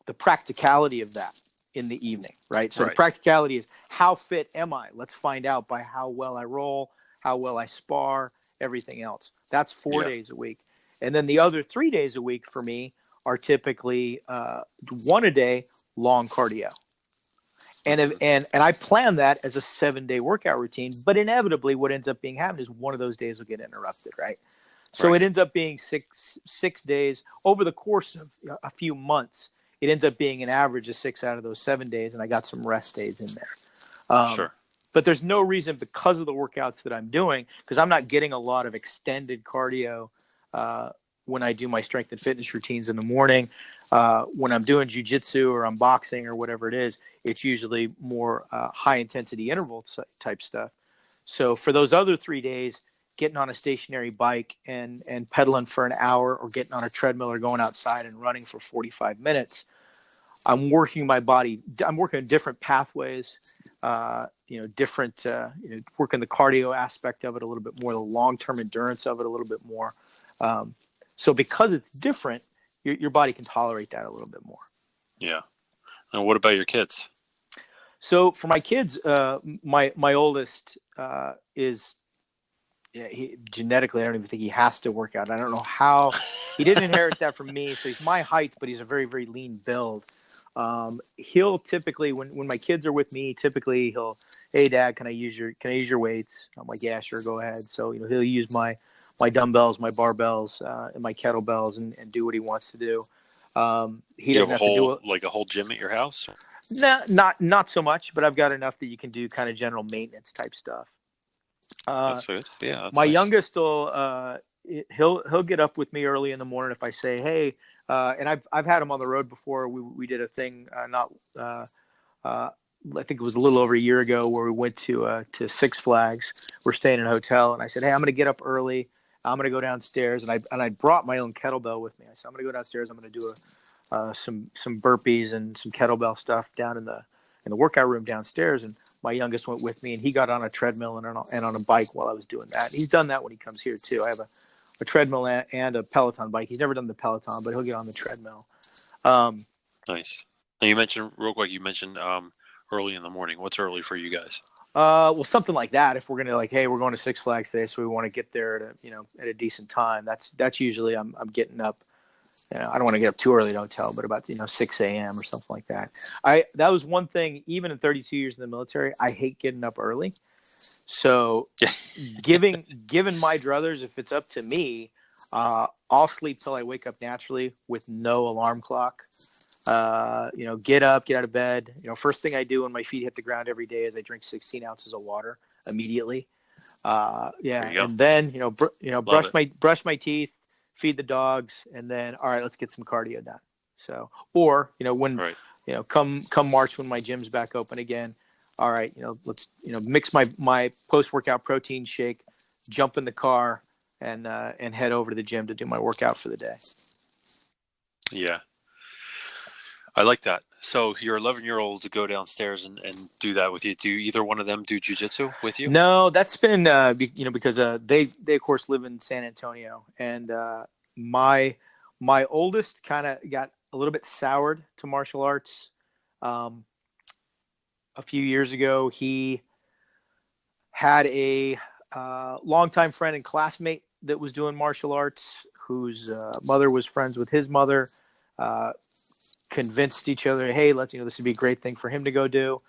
Speaker 2: the practicality of that in the evening, right? So the practicality is, how fit am I? Let's find out by how well I roll, how well I spar, everything else. That's 4 days a week. And then the other 3 days a week for me are typically one a day, long cardio. And I plan that as a 7-day workout routine, but inevitably what ends up being happening is one of those days will get interrupted, right? So it ends up being six days over the course of a few months. It ends up being an average of 6 out of those 7 days, and I got some rest days in there.
Speaker 1: Sure.
Speaker 2: But there's no reason, because of the workouts that I'm doing, because I'm not getting a lot of extended cardio when I do my strength and fitness routines in the morning. When I'm doing jiu-jitsu or I'm boxing or whatever it is, it's usually more high-intensity interval type stuff. So for those other 3 days, getting on a stationary bike and pedaling for an hour, or getting on a treadmill or going outside and running for 45 minutes, I'm working my body. I'm working different pathways, different, working the cardio aspect of it a little bit more, the long-term endurance of it a little bit more. So because it's different, your body can tolerate that a little bit more.
Speaker 1: Yeah. And what about your kids?
Speaker 2: So for my kids, my oldest is, genetically, I don't even think he has to work out. I don't know how. He didn't inherit that from me. So he's my height, but he's a very, very lean build. He'll typically, when my kids are with me, typically he'll, hey Dad, can I use your weights? I'm like, yeah, sure, go ahead. So he'll use my my dumbbells, my barbells, and my kettlebells, and do what he wants to do. He
Speaker 1: Do you
Speaker 2: doesn't
Speaker 1: have a
Speaker 2: have to do
Speaker 1: whole
Speaker 2: it.
Speaker 1: like a whole gym at your house?
Speaker 2: No, not so much, but I've got enough that you can do kind of general maintenance type stuff.
Speaker 1: That's good. Yeah, that's
Speaker 2: My
Speaker 1: nice.
Speaker 2: youngest will he'll get up with me early in the morning if I say, hey, and I've had him on the road before. We did a thing not I think it was a little over a year ago where we went to Six Flags. We're staying in a hotel, and I said, hey, I'm going to get up early. I'm going to go downstairs, and I brought my own kettlebell with me. I said, I'm going to go downstairs. I'm going to do some burpees and some kettlebell stuff down in the workout room downstairs. And my youngest went with me, and he got on a treadmill and on a bike while I was doing that. And he's done that when he comes here too. I have a treadmill and a Peloton bike. He's never done the Peloton, but he'll get on the treadmill.
Speaker 1: Nice. Now you mentioned real quick. You mentioned early in the morning. What's early for you guys?
Speaker 2: Well, something like that. If we're gonna like, hey, we're going to Six Flags today, so we want to get there at a decent time. That's usually I'm getting up. I don't want to get up too early at a hotel, but about 6 a.m. or something like that. That was one thing. Even in 32 years in the military, I hate getting up early. So, given my druthers, if it's up to me, I'll sleep till I wake up naturally with no alarm clock. Get up, get out of bed. First thing I do when my feet hit the ground every day is I drink 16 ounces of water immediately. And then brush my teeth, feed the dogs, and then all right, let's get some cardio done. So, or when
Speaker 1: Right.
Speaker 2: come March when my gym's back open again, all right, let's mix my post workout protein shake, jump in the car, and head over to the gym to do my workout for the day.
Speaker 1: Yeah. I like that. So your 11-year-old to go downstairs and do that with you. Do either one of them do jiu-jitsu with you?
Speaker 2: No, that's been because they of course live in San Antonio, and my oldest kind of got a little bit soured to martial arts. A few years ago, he had a longtime friend and classmate that was doing martial arts, whose mother was friends with his mother. Convinced each other, hey, this would be a great thing for him to go do.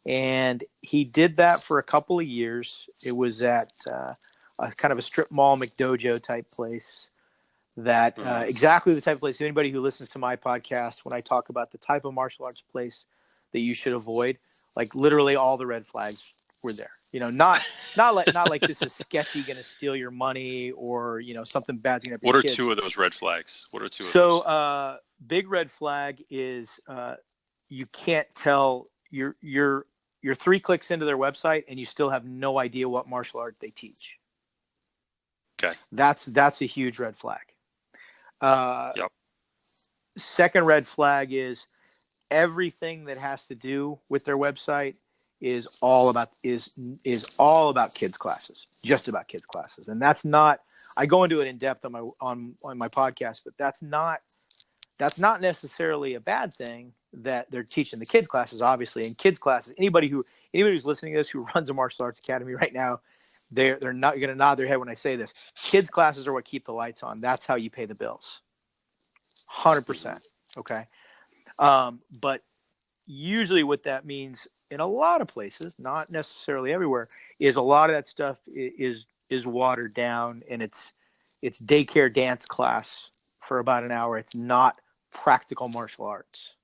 Speaker 2: And he did that for a couple of years. It was at a kind of a strip mall McDojo type place that exactly the type of place. Anybody who listens to my podcast, when I talk about the type of martial arts place that you should avoid, like literally all the red flags were there. Not like this is sketchy, going to steal your money, or something bad's going to happen.
Speaker 1: What are two of those red flags? What are two of those?
Speaker 2: So big red flag is you can't tell you're 3 clicks into their website and you still have no idea what martial art they teach.
Speaker 1: Okay,
Speaker 2: that's a huge red flag.
Speaker 1: Yep.
Speaker 2: Second red flag is everything that has to do with their website is all about kids classes, just about kids classes. And that's not, I go into it in depth on my podcast, but that's not necessarily a bad thing that they're teaching the kids classes, obviously. And kids classes, anybody who's listening to this who runs a martial arts academy right now, they're not going to nod their head when I say this. Kids classes are what keep the lights on. That's how you pay the bills. 100%. Okay. But usually what that means in a lot of places, not necessarily everywhere, is a lot of that stuff is watered down, and it's daycare dance class for about an hour. It's not practical martial arts.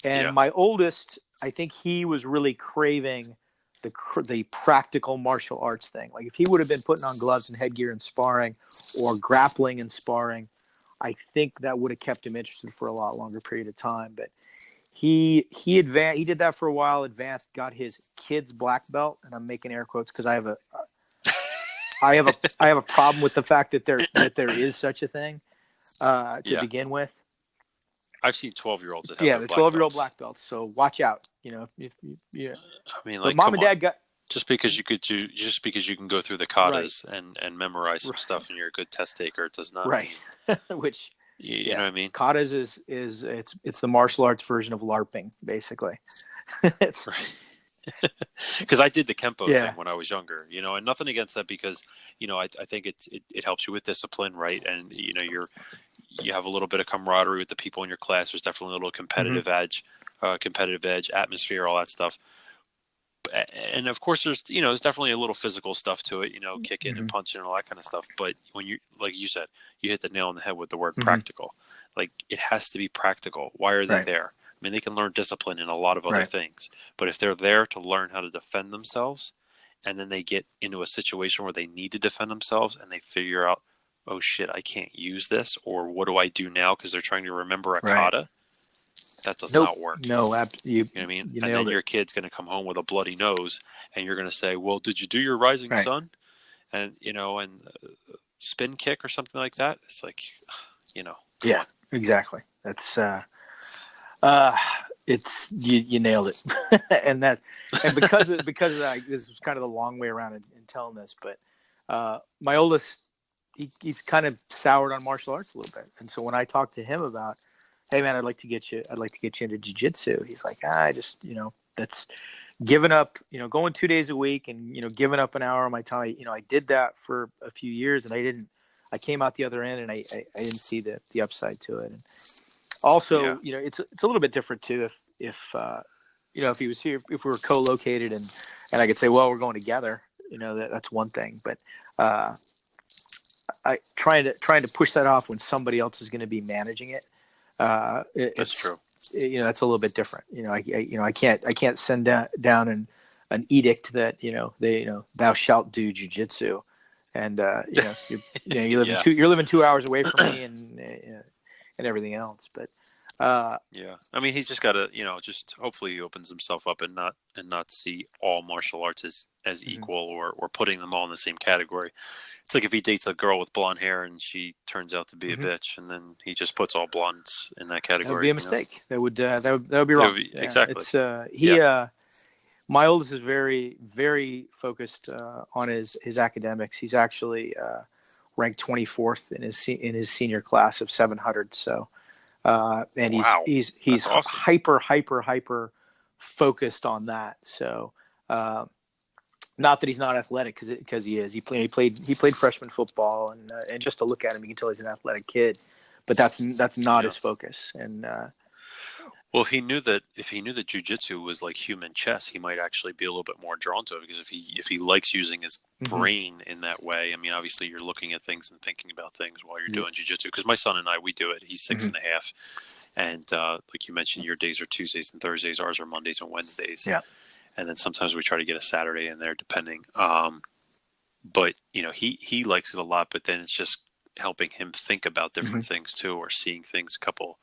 Speaker 2: And my oldest, I think he was really craving the practical martial arts thing. Like if he would have been putting on gloves and headgear and sparring, or grappling and sparring, I think that would have kept him interested for a lot longer period of time. But he advanced. He did that for a while. Advanced, got his kid's black belt, and I'm making air quotes because I have a problem with the fact that there is such a thing to begin with.
Speaker 1: I've seen 12-year-olds that have
Speaker 2: the 12-year-old black belts. So watch out. I
Speaker 1: mean,
Speaker 2: but mom and dad got.
Speaker 1: Just because you can go through the katas and memorize some stuff and you're a good test taker, it does not
Speaker 2: right. Which
Speaker 1: you know what I mean?
Speaker 2: Katas is it's the martial arts version of LARPing, basically. It's
Speaker 1: right. Because I did the Kempo thing when I was younger, and nothing against that because, I think it helps you with discipline, right? And you have a little bit of camaraderie with the people in your class. There's definitely a little competitive edge, atmosphere, all that stuff. And of course there's definitely a little physical stuff to it, kicking and
Speaker 2: Mm-hmm.
Speaker 1: punching and all that kind of stuff. But when you, like you said, you hit the nail on the head with the word
Speaker 2: Mm-hmm.
Speaker 1: practical. Like, it has to be practical. Why are they
Speaker 2: Right.
Speaker 1: there? I mean, they can learn discipline in a lot of other
Speaker 2: Right.
Speaker 1: things, but if they're there to learn how to defend themselves, and then they get into a situation where they need to defend themselves and they figure out, oh shit, I can't use this, or what do I do now? Because they're trying to remember a
Speaker 2: Right.
Speaker 1: kata. That does
Speaker 2: Nope.
Speaker 1: not work.
Speaker 2: No. You
Speaker 1: You know what I mean?
Speaker 2: you
Speaker 1: And then
Speaker 2: nailed it.
Speaker 1: your kid's going to come home with a bloody nose, and you're going to say, "Well, did you do your rising
Speaker 2: Right.
Speaker 1: sun?" And spin kick or something like that. It's like, come
Speaker 2: Yeah.
Speaker 1: on.
Speaker 2: Exactly. That's uh, it's you nailed it, and because of that, this was kind of the long way around in telling this, but my oldest, he's kind of soured on martial arts a little bit, and so when I talked to him about, hey man, I'd like to get you into jiu-jitsu, he's like, I just that's giving up, going 2 days a week and giving up an hour of my time. I did that for a few years, and I came out the other end, and I didn't see the upside to it. And
Speaker 1: Yeah,
Speaker 2: also, it's a little bit different too if he was here, if we were co-located, and I could say, well, we're going together, that's one thing, but I trying to push that off when somebody else is going to be managing it.
Speaker 1: that's
Speaker 2: It's
Speaker 1: true.
Speaker 2: that's a little bit different. I can't send down an edict that thou shalt do jujitsu, and
Speaker 1: Yeah,
Speaker 2: you're living 2 hours away from me, and everything else. But
Speaker 1: yeah. I mean, he's just got to, just hopefully he opens himself up and not see all martial arts as
Speaker 2: mhm.
Speaker 1: equal, or putting them all in the same category. It's like if he dates a girl with blonde hair and she turns out to be a
Speaker 2: Mhm.
Speaker 1: bitch, and then he just puts all blondes in that
Speaker 2: That would be
Speaker 1: category.
Speaker 2: a mistake. That would be wrong. Yeah,
Speaker 1: Exactly.
Speaker 2: it's
Speaker 1: Yeah.
Speaker 2: my oldest is very, very focused on his academics. He's actually ranked 24th in his senior class of 700. So, and
Speaker 1: Wow.
Speaker 2: he's
Speaker 1: That's awesome.
Speaker 2: hyper focused on that. So, not that he's not athletic, because he is. He played freshman football, and just to look at him, you can tell he's an athletic kid. But that's not
Speaker 1: Yeah.
Speaker 2: his focus. And
Speaker 1: Well, if he knew that jujitsu was like human chess, he might actually be a little bit more drawn to it, because if he likes using his
Speaker 2: mhm.
Speaker 1: brain in that way, I mean, obviously you're looking at things and thinking about things while you're
Speaker 2: Yeah.
Speaker 1: doing jujitsu. Because my son and I, we do it. He's six
Speaker 2: Mhm.
Speaker 1: and a half, and like you mentioned, your days are Tuesdays and Thursdays. Ours are Mondays and Wednesdays,
Speaker 2: Yeah.
Speaker 1: and then sometimes we try to get a Saturday in there, depending. But he likes it a lot. But then it's just helping him think about different
Speaker 2: Mhm.
Speaker 1: things too, or seeing things a couple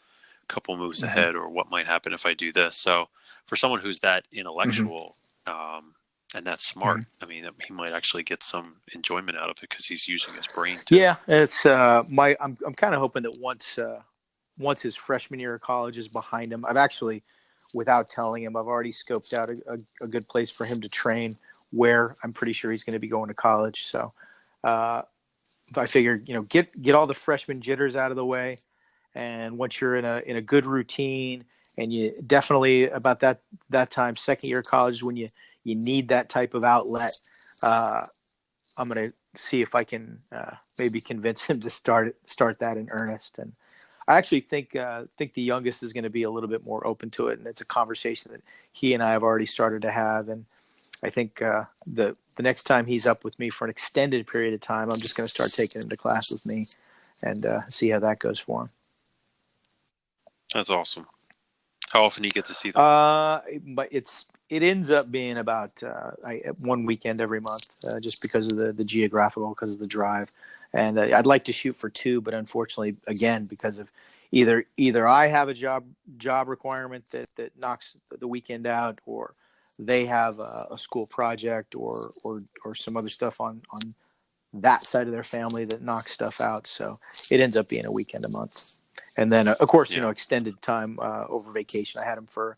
Speaker 1: moves
Speaker 2: Mhm.
Speaker 1: ahead, or what might happen if I do this. So for someone who's that
Speaker 2: Mhm.
Speaker 1: intellectual, and that smart,
Speaker 2: Mhm.
Speaker 1: I mean, he might actually get some enjoyment out of it, because he's using his brain too.
Speaker 2: Yeah, it's I'm kind of hoping that once his freshman year of college is behind him, I've actually, without telling him, I've already scoped out a good place for him to train, where I'm pretty sure he's going to be going to college. So uh, I figured, get all the freshman jitters out of the way, and once you're in a good routine, and you definitely about that time, second year of college, is when you need that type of outlet. Uh, I'm going to see if I can maybe convince him to start that in earnest. And I actually think the youngest is going to be a little bit more open to it, and it's a conversation that he and I have already started to have. And I think the next time he's up with me for an extended period of time, I'm just going to start taking him to class with me, and see how that goes for him.
Speaker 1: That's awesome. How often do you get to see them?
Speaker 2: But it ends up being about one weekend every month, just because of the geographical, because of the drive, and I'd like to shoot for two, but unfortunately, again, because of either I have a job requirement that knocks the weekend out, or they have a school project, or some other stuff on that side of their family that knocks stuff out. So it ends up being a weekend a month. And then, of course,
Speaker 1: Yeah,
Speaker 2: extended time over vacation. I had him for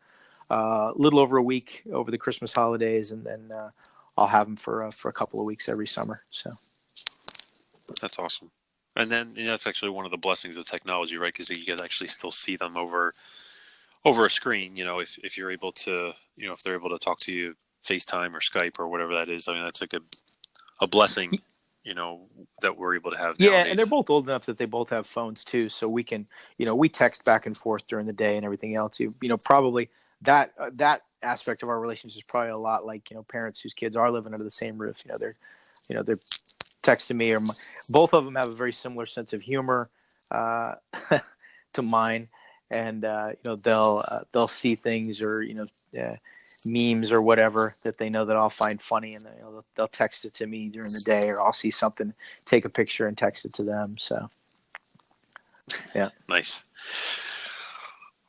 Speaker 2: a little over a week over the Christmas holidays, and then I'll have him for a couple of weeks every summer. So
Speaker 1: that's awesome. And then that's actually one of the blessings of technology, right? Because you can actually still see them over a screen. If you're able to, if they're able to talk to you FaceTime or Skype or whatever that is. I mean, that's like a blessing, that we're able to have
Speaker 2: yeah, and they're
Speaker 1: nowadays.
Speaker 2: both old enough that they both have phones too, so we can we text back and forth during the day and everything else. Probably that aspect of our relationship is probably a lot like, parents whose kids are living under the same roof. They're texting me, or both of them have a very similar sense of humor to mine, and they'll see things, or memes or whatever that they know that I'll find funny, and they'll text it to me during the day, or I'll see something, take a picture and text it to them. So yeah.
Speaker 1: Nice.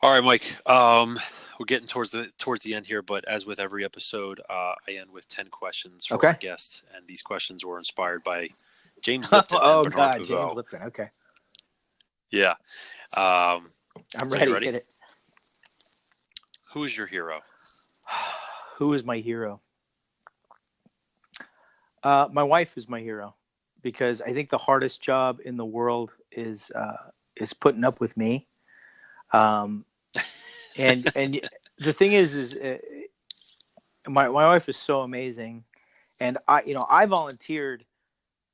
Speaker 1: All right, Mike. We're getting towards the end here, but as with every episode, I end with 10 questions for our guests, and these questions were inspired by James Lipton and Bernard Pivot.
Speaker 2: James Lipton. Okay.
Speaker 1: Yeah.
Speaker 2: I'm ready.
Speaker 1: Ready?
Speaker 2: Hit it.
Speaker 1: Who is your hero?
Speaker 2: Who is my hero? My wife is my hero, because I think the hardest job in the world is putting up with me. And the thing is my wife is so amazing, and I volunteered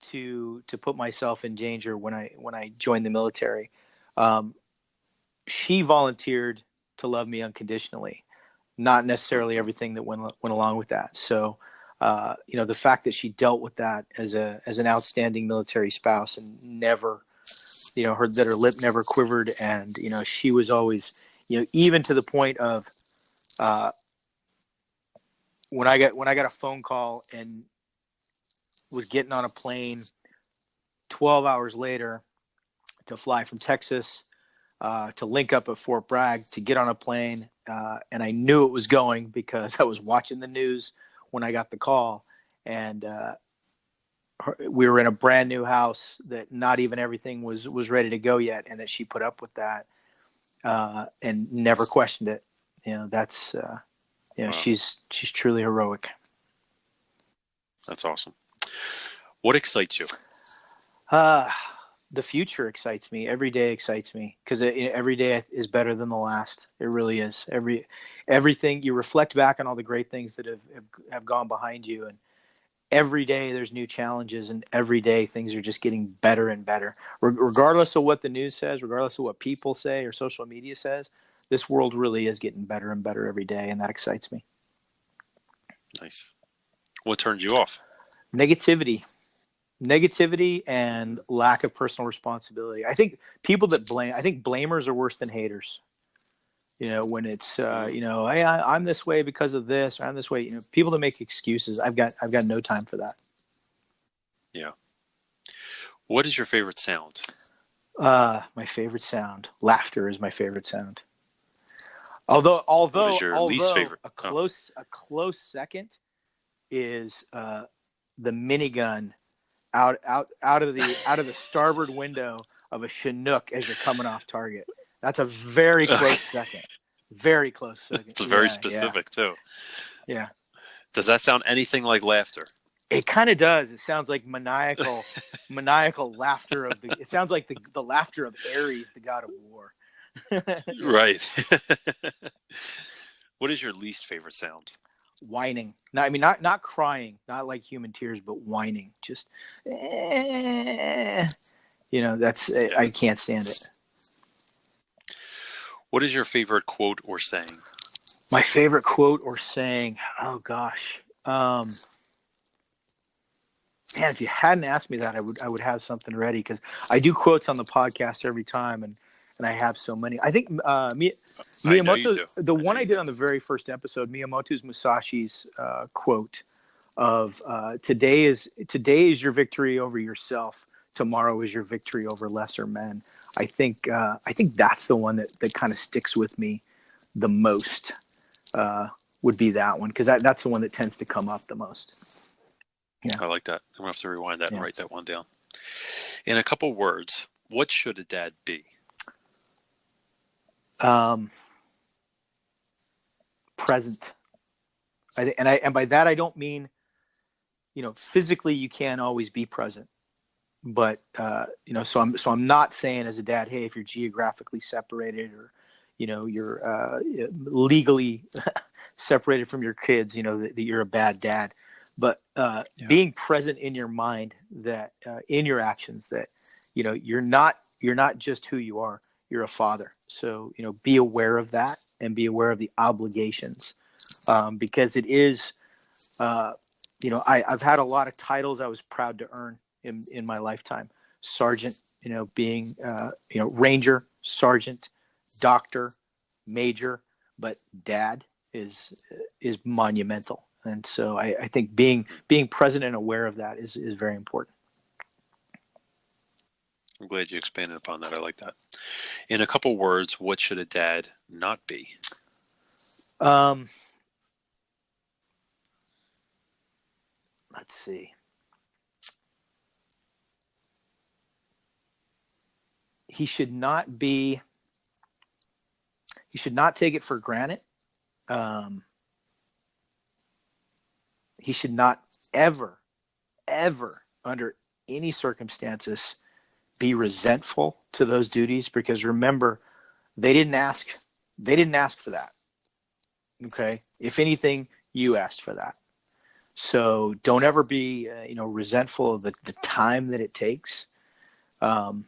Speaker 2: to put myself in danger when I joined the military. She volunteered to love me unconditionally, not necessarily everything that went along with that. So, the fact that she dealt with that as an outstanding military spouse, and never, her lip never quivered, and she was always, even to the point of when I got a phone call and was getting on a plane 12 hours later to fly from Texas to link up at Fort Bragg, to get on a plane, and I knew it was going because I was watching the news when I got the call, and we were in a brand new house that not even everything was ready to go yet, and that she put up with that and never questioned it. That's wow. She's truly heroic.
Speaker 1: That's awesome. What excites you?
Speaker 2: The future excites me. Every day excites me, because every day is better than the last. It really is. Everything you reflect back on all the great things that have gone behind you, and every day there's new challenges, and every day things are just getting better and better. Regardless of what the news says, regardless of what people say or social media says, this world really is getting better and better every day, and that excites me.
Speaker 1: Nice. What turns you off?
Speaker 2: Negativity and lack of personal responsibility. I think people that blame, I think blamers are worse than haters. When it's, hey, I'm this way because of this, or I'm this way, people that make excuses, I've got no time for that.
Speaker 1: Yeah. What is your favorite sound?
Speaker 2: My favorite sound, laughter is my favorite sound. Although
Speaker 1: what is your least favorite?
Speaker 2: A close second is the minigun out of the starboard window of a Chinook as you're coming off target. That's a very close second. Very close second.
Speaker 1: It's very specific too.
Speaker 2: Yeah.
Speaker 1: Does that sound anything like laughter?
Speaker 2: It kind of does. It sounds like maniacal laughter it sounds like the laughter of Ares, the god of war.
Speaker 1: Right. What is your least favorite sound?
Speaker 2: Whining. Not crying, not like human tears, but whining. Just, that's, I can't stand it.
Speaker 1: What is your favorite quote or saying?
Speaker 2: My favorite quote or saying? Oh gosh. Man, if you hadn't asked me that, I would have something ready, because I do quotes on the podcast every time, and I have so many. I think Miyamoto, the one I did on the very first episode, Miyamoto's Musashi's quote of today is your victory over yourself. Tomorrow is your victory over lesser men. I think that's the one that kind of sticks with me the most. Would be that one, because that's the one that tends to come up the most. Yeah,
Speaker 1: I like that. I'm gonna have to rewind that and write that one down. In a couple words, what should a dad be?
Speaker 2: Present. And by that I don't mean, physically you can't always be present, but so I'm not saying as a dad, hey, if you're geographically separated, or you're legally separated from your kids, that you're a bad dad. But being present in your mind, that in your actions, that you're not just who you are. You're a father. So be aware of that, and be aware of the obligations, because it is, I've had a lot of titles I was proud to earn in my lifetime. Sergeant, being, Ranger, Sergeant, Doctor, Major, but Dad is monumental. And so I think being present and aware of that is very important.
Speaker 1: I'm glad you expanded upon that. I like that. In a couple words, what should a dad not be?
Speaker 2: Let's see. He should not take it for granted. He should not ever, under any circumstances, be resentful to those duties, because remember, they didn't ask for that. Okay. If anything, you asked for that. So don't ever be, resentful of the time that it takes. And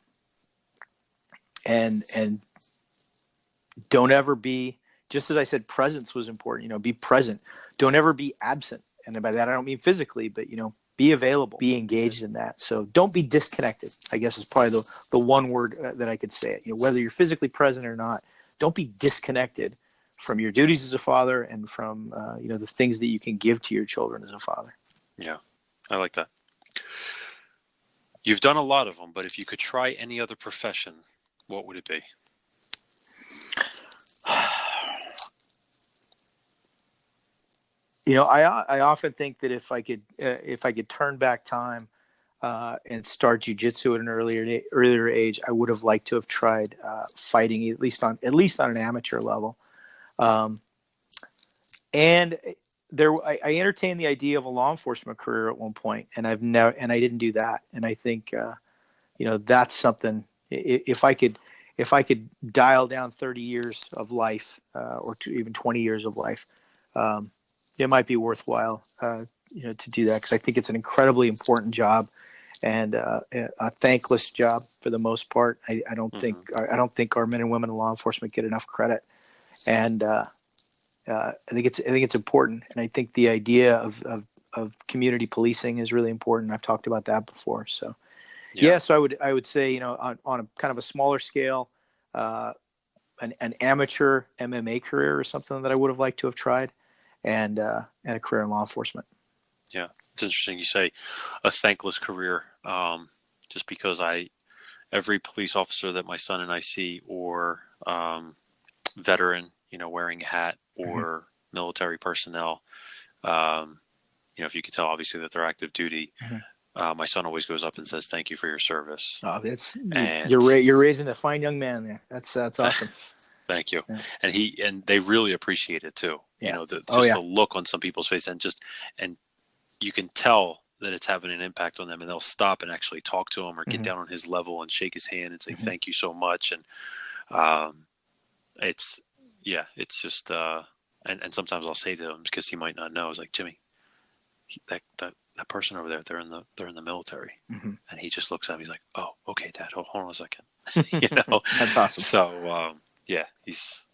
Speaker 2: don't ever be, just as I said, presence was important, be present. Don't ever be absent. And by that, I don't mean physically, but, be available, be engaged in that. So don't be disconnected, I guess is probably the one word that I could say it. Whether you're physically present or not, don't be disconnected from your duties as a father and from, the things that you can give to your children as a father.
Speaker 1: Yeah, I like that. You've done a lot of them, but if you could try any other profession, what would it be?
Speaker 2: I often think that if I could turn back time and start jiu-jitsu at an earlier age, I would have liked to have tried fighting at least on an amateur level. And I entertained the idea of a law enforcement career at one point, and I didn't do that. And I think that's something. If I could dial down 30 years of life, or even 20 years of life, it might be worthwhile, to do that, because I think it's an incredibly important job and a thankless job for the most part. I don't think our men and women in law enforcement get enough credit, and I think it's important. And I think the idea of community policing is really important. I've talked about that before. So so I would say, on a kind of a smaller scale, an amateur MMA career or something that I would have liked to have tried. And a career in law enforcement.
Speaker 1: Yeah, it's interesting you say a thankless career, just because every police officer that my son and I see, or veteran, wearing a hat, or military personnel, if you could tell, obviously, that they're active duty. My son always goes up and says, "Thank you for your service."
Speaker 2: Oh, you're raising a fine young man there. That's awesome.
Speaker 1: Thank you.
Speaker 2: Yeah.
Speaker 1: And they really appreciate it too.
Speaker 2: Yeah.
Speaker 1: The look on some people's face, and you can tell that it's having an impact on them, and they'll stop and actually talk to him, or get down on his level and shake his hand and say, "Thank you so much." And it's just, and sometimes I'll say to him, because he might not know, it's like, "Jimmy, that person over there, they're in the military." And he just looks at me, he's like, "Oh, okay, Dad, hold on a second."
Speaker 2: That's awesome.
Speaker 1: So, it's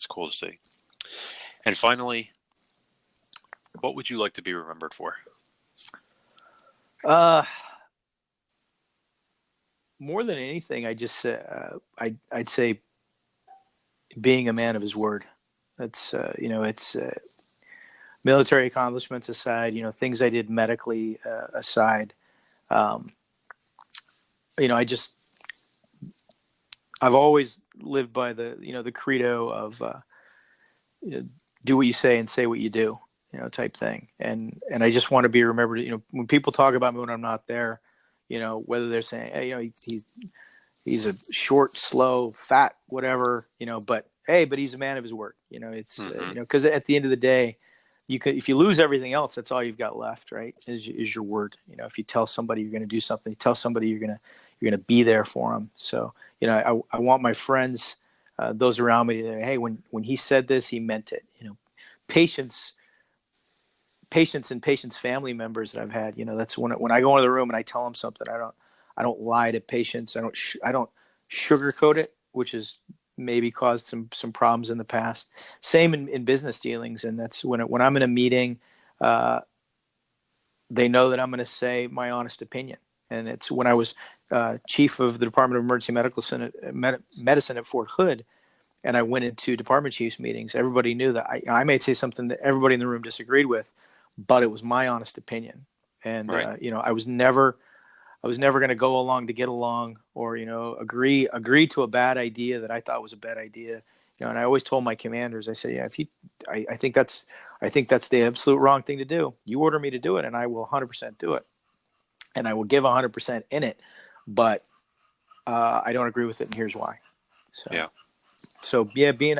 Speaker 1: cool to see. And finally, what would you like to be remembered for?
Speaker 2: More than anything, I'd say being a man of his word. That's it's military accomplishments aside, things I did medically aside. I've always lived by the credo of do what you say and say what you do, type thing. And I just want to be remembered, when people talk about me when I'm not there, whether they're saying, hey, he's a short, slow, fat, whatever, but he's a man of his word. It's because at the end of the day, if you lose everything else, that's all you've got left, right? Is your word. If you tell somebody you're going to do something, tell somebody you're going to be there for them. So, I want my friends, those around me to say, hey, when he said this, he meant it. Patience and patience family members that I've had, that's when I go into the room and I tell them something, I don't lie to patients. I don't sugarcoat it, which is maybe caused some problems in the past. Same in business dealings, and that's when I'm in a meeting, they know that I'm going to say my honest opinion. And it's when I was chief of the Department of Emergency Medicine at Fort Hood, and I went into department chiefs meetings. Everybody knew that I may say something that everybody in the room disagreed with, but it was my honest opinion. And
Speaker 1: Right.
Speaker 2: I was never going to go along to get along, or agree to a bad idea that I thought was a bad idea. And I always told my commanders, I said, yeah, I think that's the absolute wrong thing to do. You order me to do it, and I will 100% do it, and I will give 100% in it. But I don't agree with it, and here's why. So,
Speaker 1: Yeah.
Speaker 2: yeah, being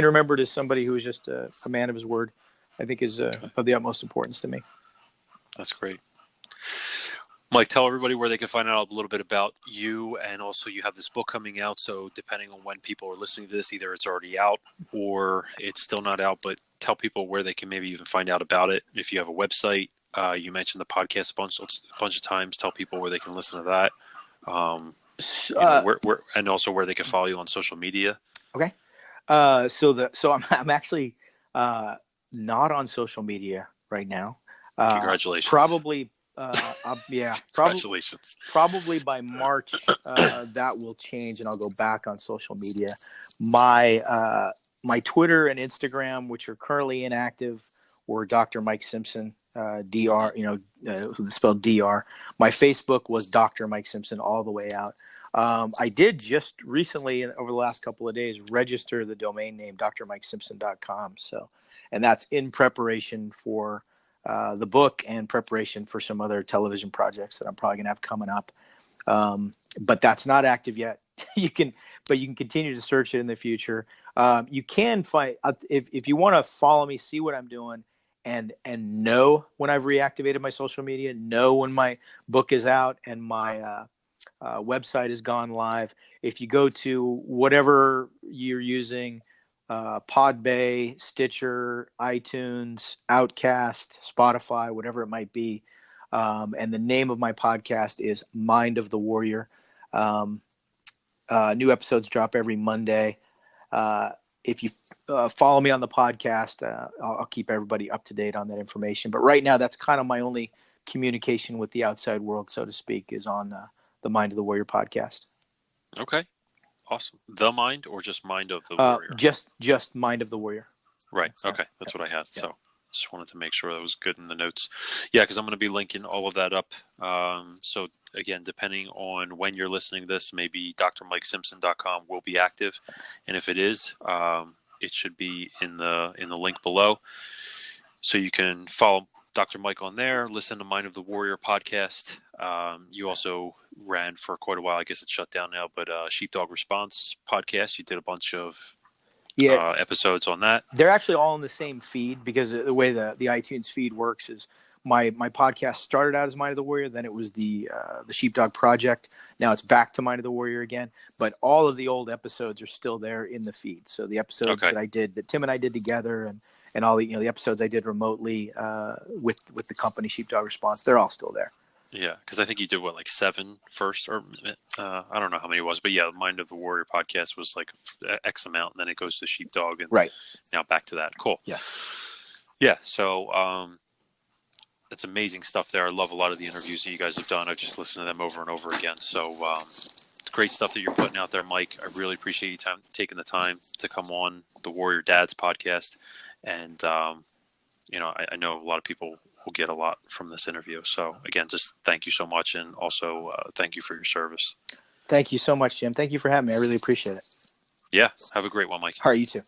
Speaker 2: remembered as somebody who is just a man of his word, I think is of the utmost importance to me.
Speaker 1: That's great. Mike, tell everybody where they can find out a little bit about you, and also you have this book coming out. So depending on when people are listening to this, either it's already out or it's still not out, but tell people where they can maybe even find out about it. If you have a website, you mentioned the podcast a bunch of times. Tell people where they can listen to that. Where and also where they can follow you on social media.
Speaker 2: Okay. So I'm actually not on social media right now.
Speaker 1: Congratulations.
Speaker 2: Probably.
Speaker 1: Congratulations.
Speaker 2: Probably by March, that will change, and I'll go back on social media. My Twitter and Instagram, which are currently inactive, were Dr. Mike Simpson, Dr. Spelled Dr. My Facebook was Dr. Mike Simpson all the way out. I did just recently, over the last couple of days, register the domain name drmikesimpson.com. So, and that's in preparation for the book and preparation for some other television projects that I'm probably gonna have coming up. But that's not active yet. you can continue to search it in the future. You can find, if you want to follow me, see what I'm doing, and know when I've reactivated my social media, know when my book is out and my website has gone live. If you go to whatever you're using, Podbay, Stitcher, iTunes, Outcast, Spotify, whatever it might be. And the name of my podcast is Mind of the Warrior. New episodes drop every Monday. If you follow me on the podcast, I'll keep everybody up to date on that information. But right now, that's kind of my only communication with the outside world, so to speak, is on the Mind of the Warrior podcast.
Speaker 1: Okay. Awesome. The Mind, or just Mind of the Warrior?
Speaker 2: Just Mind of the Warrior.
Speaker 1: Right. Okay. That's what I had. Yeah. So just wanted to make sure that was good in the notes. Yeah, because I'm going to be linking all of that up. So again, depending on when you're listening to this, maybe drmikesimpson.com will be active, and if it is, it should be in the link below. So you can follow Dr. Mike on there, listen to Mind of the Warrior podcast. You also ran for quite a while. I guess it's shut down now, but Sheepdog Response podcast. You did a bunch of episodes on that.
Speaker 2: They're actually all in the same feed, because the way the iTunes feed works is my podcast started out as Mind of the Warrior, then it was the Sheepdog Project. Now it's back to Mind of the Warrior again, but all of the old episodes are still there in the feed. So the episodes that Tim and I did together, and all the episodes I did remotely with the company Sheepdog Response, they're all still there.
Speaker 1: Yeah, because I think you did like 7 first, or I don't know how many it was, but yeah, the Mind of the Warrior podcast was like X amount, and then it goes to Sheepdog, and now back to that. Cool. Yeah. So it's amazing stuff there. I love a lot of the interviews that you guys have done. I've just listened to them over and over again. So it's great stuff that you're putting out there, Mike. I really appreciate you taking the time to come on the Warrior Dads podcast, and I know a lot of people will get a lot from this interview. So again, just thank you so much. And also thank you for your service.
Speaker 2: Thank you so much, Jim. Thank you for having me. I really appreciate it.
Speaker 1: Yeah. Have a great one, Mike.
Speaker 2: All right. You too.